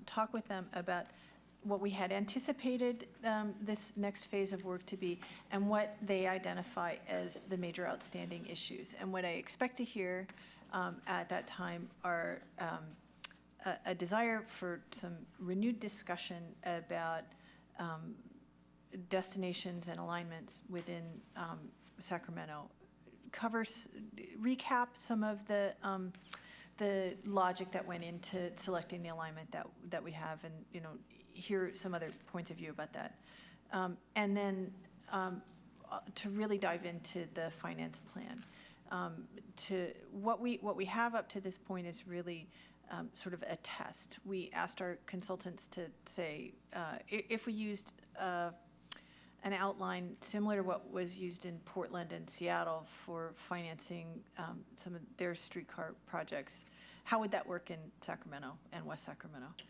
[SPEAKER 16] talk with them about what we had anticipated this next phase of work to be and what they identify as the major outstanding issues. And what I expect to hear at that time are a desire for some renewed discussion about destinations and alignments within Sacramento. Recap some of the logic that went into selecting the alignment that we have, and hear some other points of view about that, and then to really dive into the finance plan. To what we have up to this point is really sort of a test. We asked our consultants to say if we used an outline similar to what was used in Portland and Seattle for financing some of their streetcar projects, how would that work in Sacramento and West Sacramento? Right.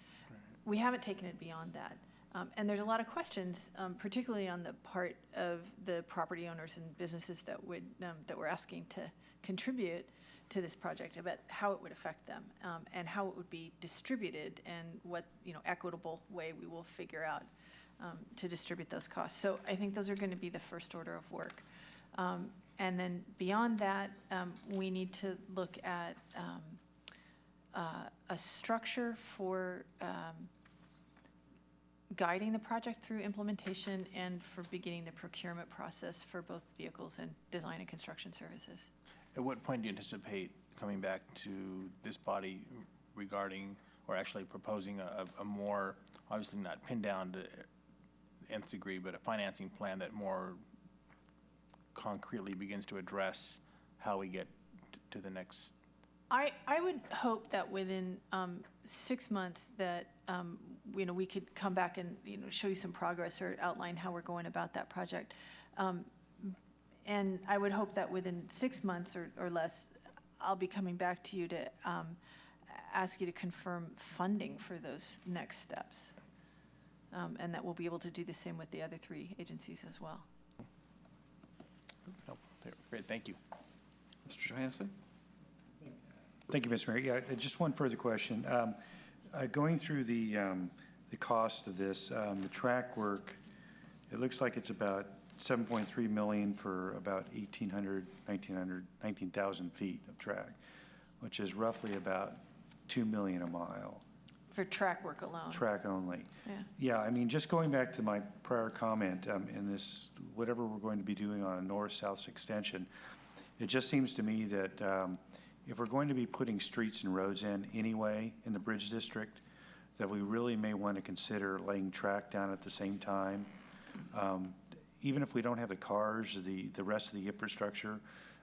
[SPEAKER 16] We haven't taken it beyond that. And there's a lot of questions, particularly on the part of the property owners and businesses that we're asking to contribute, to this project, about how it would affect them, and how it would be distributed, and what, equitable way we will figure out to distribute those costs. So I think those are going to be the first order of work. And then beyond that, we need to look at a structure for guiding the project through implementation and for beginning the procurement process for both vehicles and design and construction services.
[SPEAKER 9] At what point do you anticipate coming back to this body regarding, or actually proposing a more, obviously not pinned down to nth degree, but a financing plan that more concretely begins to address how we get to the next?
[SPEAKER 16] I would hope that within 6 months that, we could come back and, show you some progress or outline how we're going about that project. And I would hope that within 6 months or less, I'll be coming back to you to ask you to confirm funding for those next steps. And that we'll be able to do the same with the other 3 agencies as well.
[SPEAKER 9] No, great, thank you.
[SPEAKER 1] Mr. Johansson?
[SPEAKER 6] Thank you, Mr. Mayor. Yeah, just one further question. Going through the cost of this, the track work, it looks like it's about $7.3 million for about 19,000 feet of track, which is roughly about $2 million a mile.
[SPEAKER 16] For track work alone.
[SPEAKER 6] Track only.
[SPEAKER 16] Yeah.
[SPEAKER 6] Yeah, I mean, just going back to my prior comment, in this, whatever we're going to be doing on a north-south extension, it just seems to me that if we're going to be putting streets and roads in anyway in the Bridge District, that we really may want to consider laying track down at the same time. Even if we don't have the cars, the rest of the infrastructure,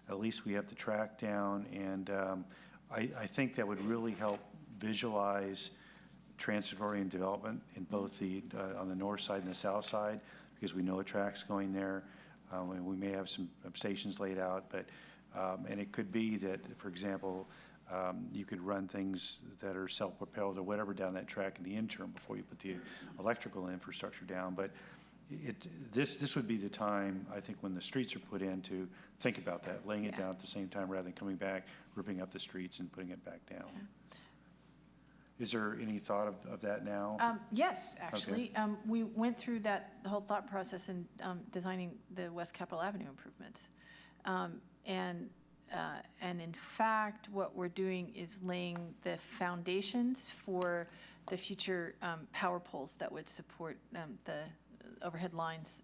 [SPEAKER 6] at least we have the track down. And I think that would really help visualize transit-oriented development in both on the north side and the south side, because we know a track's going there. We may have some stations laid out, but and it could be that, for example, you could run things that are self-propelled or whatever down that track in the interim before you put the electrical infrastructure down. But this would be the time, I think, when the streets are put in to think about that, laying it down at the same time rather than coming back, ripping up the streets and putting it back down. Is there any thought of that now?
[SPEAKER 16] Yes, actually. Okay. We went through the whole thought process in designing the West Capitol Avenue improvements. And in fact, what we're doing is laying the foundations for the future power poles that would support the overhead lines.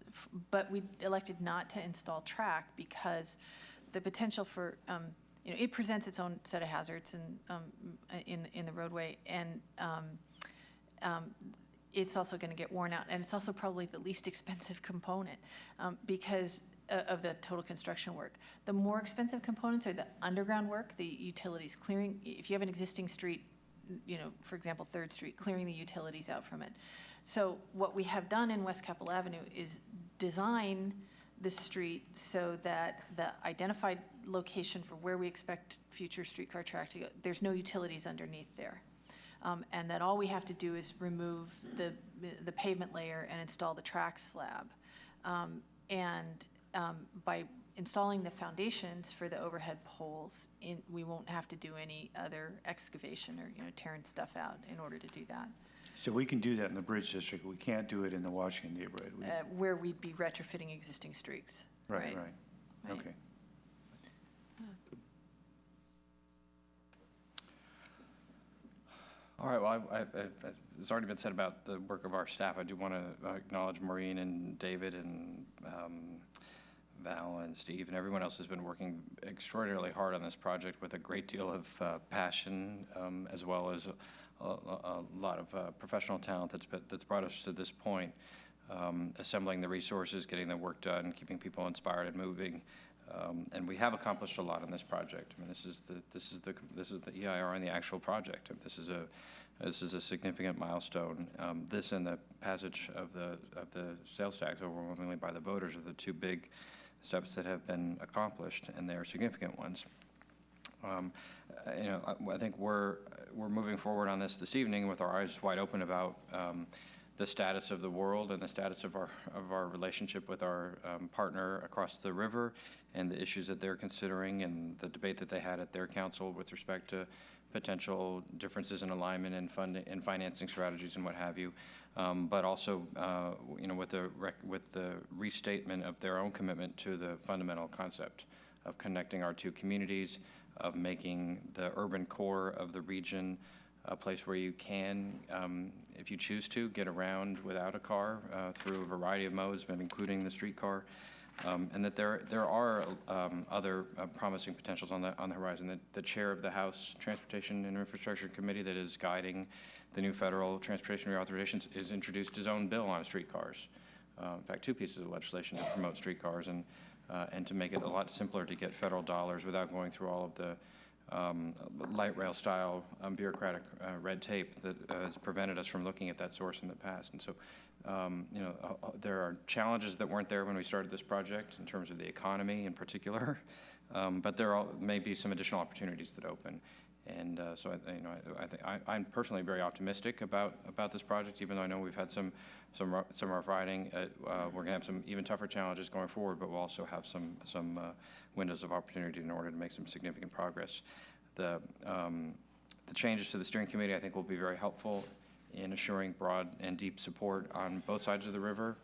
[SPEAKER 16] But we elected not to install track because the potential for, it presents its own set of hazards in the roadway, and it's also going to get worn out. And it's also probably the least expensive component because of the total construction work. The more expensive components are the underground work, the utilities, clearing. If you have an existing street, for example, 3rd Street, clearing the utilities out from it. So what we have done in West Capitol Avenue is design the street so that the identified location for where we expect future streetcar track to go, there's no utilities underneath there. And that all we have to do is remove the pavement layer and install the track slab. By installing the foundations for the overhead poles, we won't have to do any other excavation or tearing stuff out in order to do that.
[SPEAKER 6] So we can do that in the Bridge District. We can't do it in the Washington neighborhood.
[SPEAKER 16] Where we'd be retrofitting existing streets.
[SPEAKER 6] Right. Okay.
[SPEAKER 1] All right, well, it's already been said about the work of our staff. I do want to acknowledge Maureen and David and Val and Steve and everyone else who's been working extraordinarily hard on this project with a great deal of passion, as well as a lot of professional talent that's brought us to this point, assembling the resources, getting the work done, keeping people inspired and moving. And we have accomplished a lot on this project. I mean, this is the EIR and the actual project. This is a significant milestone. This and the passage of the sales tax overwhelmingly by the voters are the 2 big steps that have been accomplished, and they are significant ones. I think we're moving forward on this evening with our eyes wide open about the status of the world and the status of our relationship with our partner across the river, and the issues that they're considering and the debate that they had at their council with respect to potential differences in alignment and funding and financing strategies and what have you. But also, with the restatement of their own commitment to the fundamental concept of connecting our two communities, of making the urban core of the region a place where you can, if you choose to, get around without a car through a variety of modes, but including the streetcar, and that there are other promising potentials on the horizon. The chair of the House Transportation and Infrastructure Committee that is guiding the new federal transportation reauthorizations has introduced his own bill on streetcars. In fact, 2 pieces of legislation to promote streetcars and to make it a lot simpler to get federal dollars without going through all of the light rail style bureaucratic red tape that has prevented us from looking at that source in the past. And so, there are challenges that weren't there when we started this project in terms of the economy in particular, but there may be some additional opportunities that open. And so, I'm personally very optimistic about this project, even though I know we've had some rough riding. We're going to have some even tougher challenges going forward, but we'll also have some windows of opportunity in order to make some significant progress. The changes to the steering committee, I think, will be very helpful in assuring broad and deep support on both sides of the river,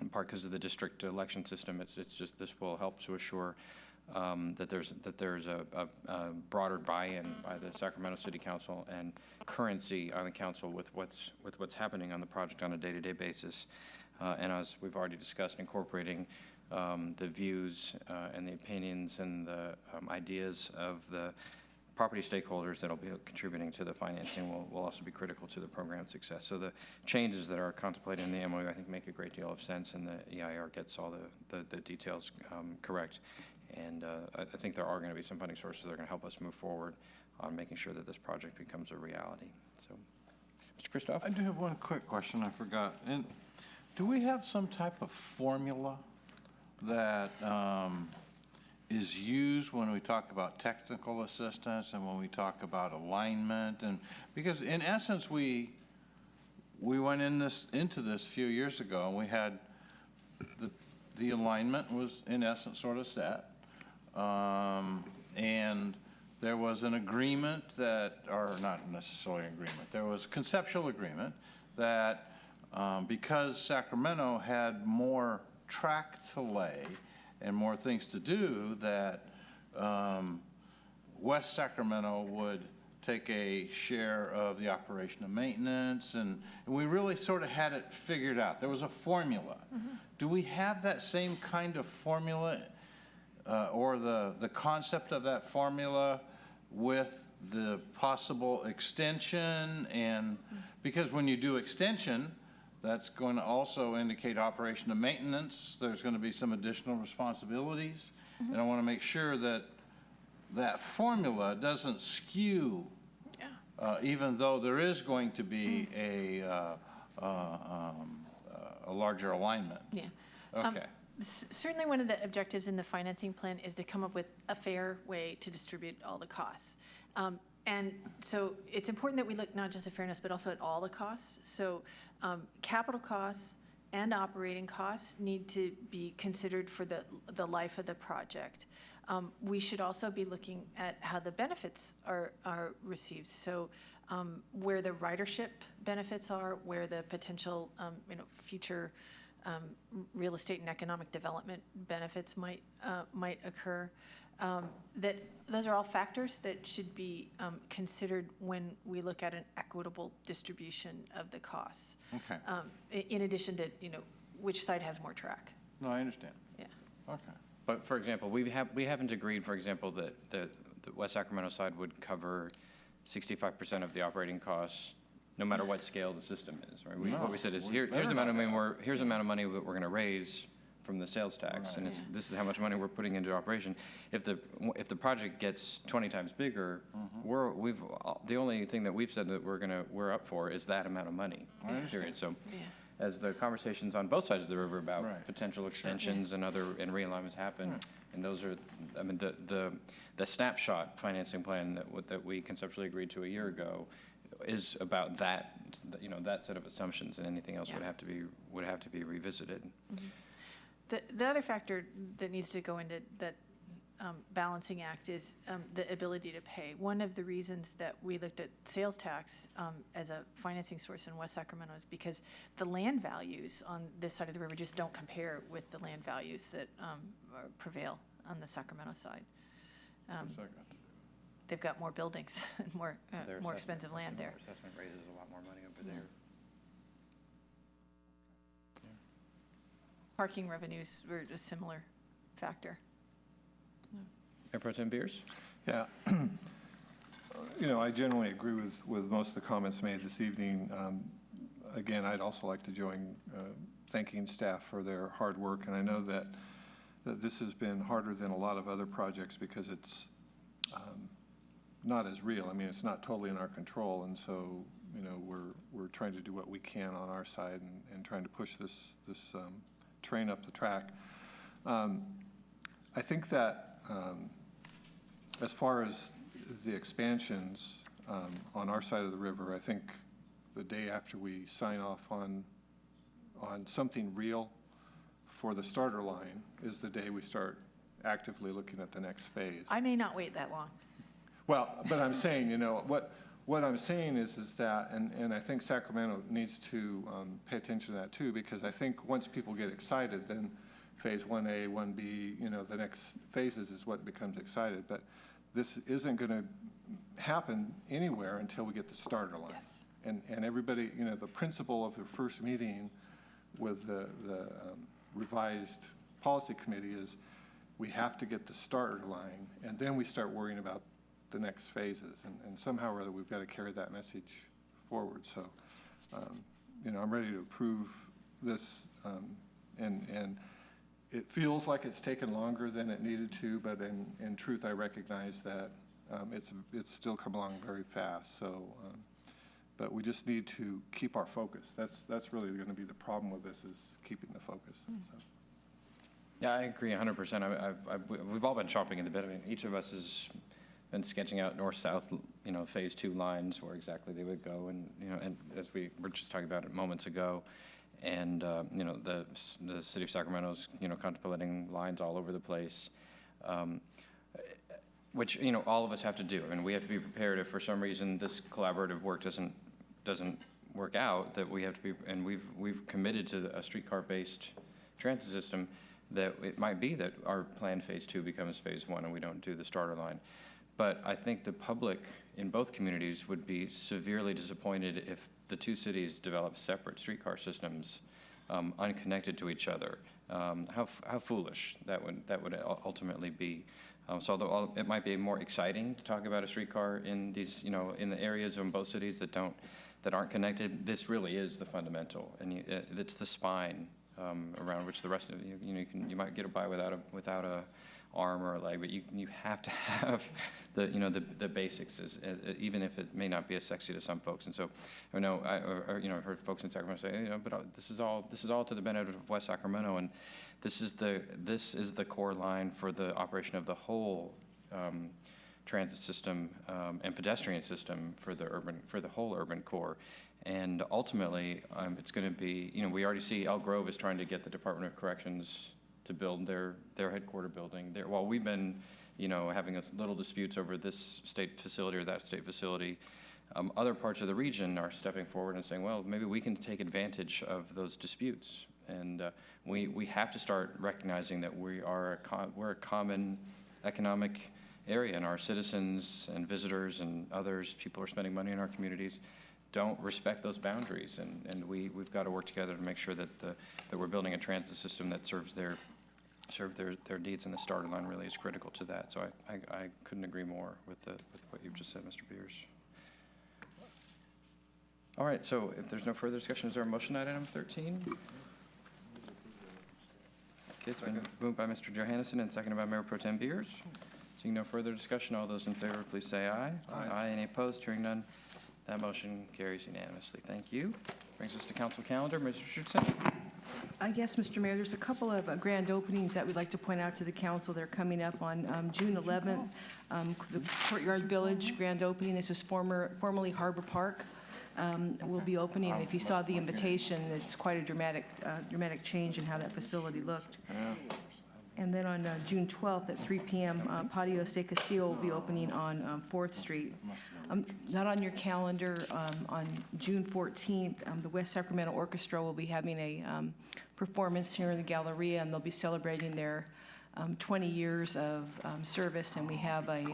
[SPEAKER 1] in part because of the district election system. It's just, this will help to assure that there's a broader buy-in by the Sacramento City Council and currency on the council with what's happening on the project on a day-to-day basis. And as we've already discussed, incorporating the views and the opinions and the ideas of the property stakeholders that will be contributing to the financing will also be critical to the program's success. So the changes that are contemplated in the MOU, I think, make a great deal of sense, and the EIR gets all the details correct. And I think there are going to be some funding sources that are going to help us move forward on making sure that this project becomes a reality. So, Mr. Christoph?
[SPEAKER 7] I do have one quick question I forgot. And do we have some type of formula that is used when we talk about technical assistance and when we talk about alignment? And because in essence, we went into this a few years ago, and we had the alignment was in essence sort of set. And there was an agreement that, or not necessarily an agreement, there was conceptual agreement that because Sacramento had more track to lay and more things to do, that West Sacramento would take a share of the operation and maintenance, and we really sort of had it figured out. There was a formula. Mm-hmm. Do we have that same kind of formula or the concept of that formula with the possible extension? And because when you do extension, that's going to also indicate operation and maintenance. There's going to be some additional responsibilities. Mm-hmm. And I want to make sure that that formula doesn't skew, even though there is going to be a larger alignment.
[SPEAKER 16] Yeah.
[SPEAKER 7] Okay.
[SPEAKER 16] Certainly one of the objectives in the financing plan is to come up with a fair way to distribute all the costs. And so it's important that we look not just at fairness, but also at all the costs. So capital costs and operating costs need to be considered for the life of the project. We should also be looking at how the benefits are received. So where the ridership benefits are, where the potential future real estate and economic development benefits might occur. That those are all factors that should be considered when we look at an equitable distribution of the costs.
[SPEAKER 7] Okay.
[SPEAKER 16] In addition to which side has more track.
[SPEAKER 7] No, I understand.
[SPEAKER 16] Yeah.
[SPEAKER 7] Okay.
[SPEAKER 1] But for example, we haven't agreed, for example, that the West Sacramento side would cover 65% of the operating costs, no matter what scale the system is, right? What we said is here's the amount of money that we're going to raise from the sales tax, and this is how much money we're putting into operation. If the project gets 20 times bigger, the only thing that we've said that we're up for is that amount of money. Period. So, as the conversations on both sides of the river about potential extensions and realignments happen, and those are, I mean, the snapshot financing plan that we conceptually agreed to a year ago is about that, that set of assumptions, and anything else would have to be revisited.
[SPEAKER 16] Mm-hmm. The other factor that needs to go into that balancing act is the ability to pay. One of the reasons that we looked at sales tax as a financing source in West Sacramento is because the land values on this side of the river just don't compare with the land values that prevail on the Sacramento side. They've got more buildings and more expensive land there.
[SPEAKER 1] Assessment raises a lot more money over there.
[SPEAKER 16] Parking revenues were a similar factor.
[SPEAKER 1] Mayor Pro Tem Beers?
[SPEAKER 14] Yeah. I generally agree with most of the comments made this evening. Again, I'd also like to join thanking staff for their hard work. And I know that this has been harder than a lot of other projects because it's not as real. I mean, it's not totally in our control. And so, we're trying to do what we can on our side and trying to push this train up the track. I think that as far as the expansions on our side of the river, I think the day after we sign off on something real for the starter line is the day we start actively looking at the next phase.
[SPEAKER 16] I may not wait that long.
[SPEAKER 14] Well, but I'm saying, what I'm saying is that, and I think Sacramento needs to pay attention to that too, because I think once people get excited, then phase 1A, 1B, the next phases is what becomes excited. But this isn't going to happen anywhere until we get the starter line. Yes. And everybody, the principle of the first meeting with the revised policy committee is we have to get the starter line, and then we start worrying about the next phases. And somehow or other, we've got to carry that message forward. So, I'm ready to approve this, and it feels like it's taken longer than it needed to, but in truth, I recognize that it's still come along very fast. So, but we just need to keep our focus. That's really going to be the problem with this, is keeping the focus. So.
[SPEAKER 1] Yeah, I agree 100%. We've all been chomping at the bit. I mean, each of us has been sketching out north-south, phase 2 lines where exactly they would go, and as we were just talking about it moments ago, and the city of Sacramento's contemplating lines all over the place, which all of us have to do, and we have to be prepared if for some reason this collaborative work doesn't work out, that we have to be, and we've committed to a streetcar-based transit system, that it might be that our planned phase 2 becomes phase 1 and we don't do the starter line. But I think the public in both communities would be severely disappointed if the two cities develop separate streetcar systems unconnected to each other. How foolish that would ultimately be. So although it might be more exciting to talk about a streetcar in these, in the areas of both cities that aren't connected, this really is the fundamental, and it's the spine around which the rest of you might get by without a arm or a leg, but you have to have the basics, even if it may not be as sexy to some folks. And so, I've heard folks in Sacramento say, but this is all to the benefit of West Sacramento, and this is the core line for the operation of the whole transit system and pedestrian system for the whole urban core. And ultimately, it's going to be, we already see Elk Grove is trying to get the Department of Corrections to build their headquarter building there. While we've been, having a little disputes over this state facility or that state facility, other parts of the region are stepping forward and saying, well, maybe we can take advantage of those disputes. And we have to start recognizing that we're a common economic area, and our citizens and visitors and others, people who are spending money in our communities, don't respect those boundaries, and we've got to work together to make sure that we're building a transit system that serves their needs, and the starter line really is critical to that. So I couldn't agree more with what you've just said, Mr. Beers. All right, so if there's no further discussion, is there a motion on item 13? Okay, it's been moved by Mr. Johannesson and seconded by Mayor Pro Tem Beers. Seeing no further discussion, all those in favor, please say aye. Aye. Any opposed? Hearing none. That motion carries unanimously. Thank you. Brings us to council calendar. Ms. Richardson.
[SPEAKER 18] Yes, Mr. Mayor, there's a couple of grand openings that we'd like to point out to the council. They're coming up on June 11th. The Courtyard Village grand opening. This is formerly Harbor Park. will be opening. And if you saw the invitation, it's quite a dramatic change in how that facility looked. And then on June 12th at 3 p.m., Patio de Castillo will be opening on 4th Street. Not on your calendar, on June 14th, the West Sacramento Orchestra will be having a performance here in the Galleria, and they'll be celebrating their 20 years of service, and we have a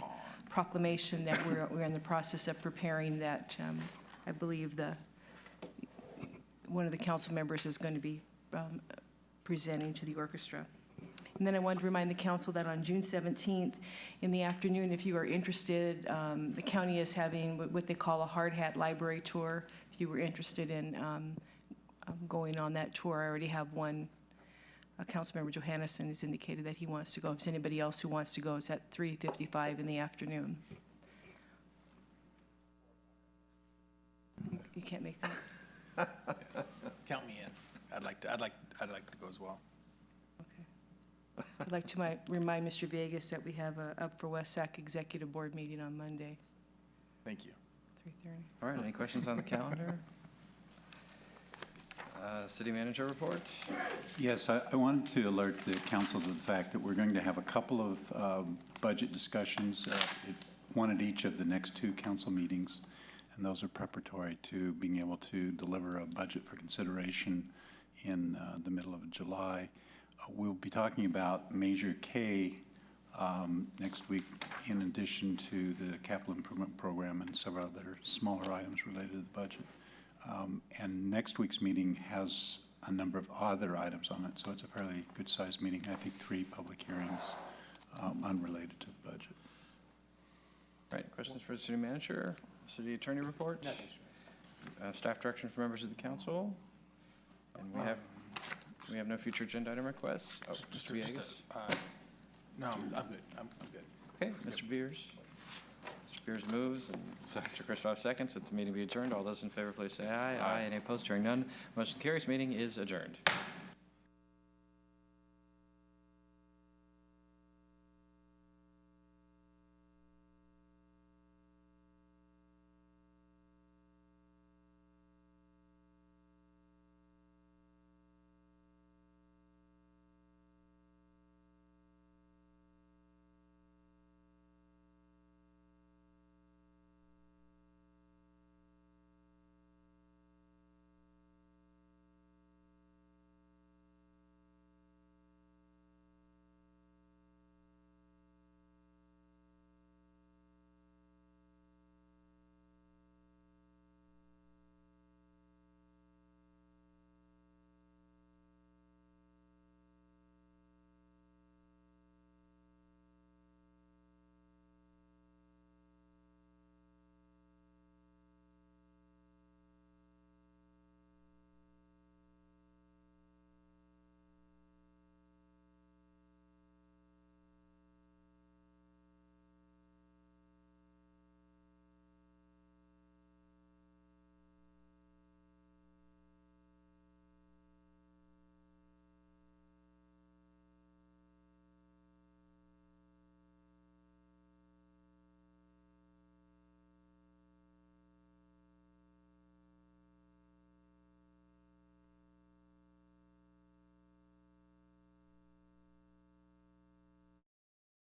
[SPEAKER 18] proclamation that we're in the process of preparing that I believe one of the council members is going to be presenting to the orchestra. And then I wanted to remind the council that on June 17th in the afternoon, if you are interested, the county is having what they call a hard hat library tour. If you were interested in going on that tour, I already have one. Councilmember Johannesson has indicated that he wants to go. If there's anybody else who wants to go, it's at 3:55 in the afternoon. You can't make that?
[SPEAKER 9] Count me in. I'd like to go as well.
[SPEAKER 18] I'd like to remind Mr. Vegas that we have a Up for West Sac Executive Board meeting on Monday,
[SPEAKER 9] Thank you.
[SPEAKER 18] 3:30.
[SPEAKER 1] All right, any questions on the calendar? City manager report?
[SPEAKER 10] Yes, I wanted to alert the council to the fact that we're going to have a couple of budget discussions, one at each of the next 2 council meetings, and those are preparatory to being able to deliver a budget for consideration in the middle of July. We'll be talking about Measure K next week, in addition to the capital improvement program and several other smaller items related to the budget. And next week's meeting has a number of other items on it, so it's a fairly good-sized meeting. I think 3 public hearings unrelated to the budget.
[SPEAKER 1] All right, questions for the city manager? City attorney report? Staff direction for members of the council? And we have no future agenda item requests? Oh, Mr. Villegas?
[SPEAKER 9] No, I'm good. I'm good.
[SPEAKER 1] Okay, Mr. Beers? Mr. Beers moves, and Mr. Christoph seconds. That the meeting be adjourned. All those in favor, please say aye. Aye. Any opposed? Hearing none. Motion carries. Meeting is adjourned.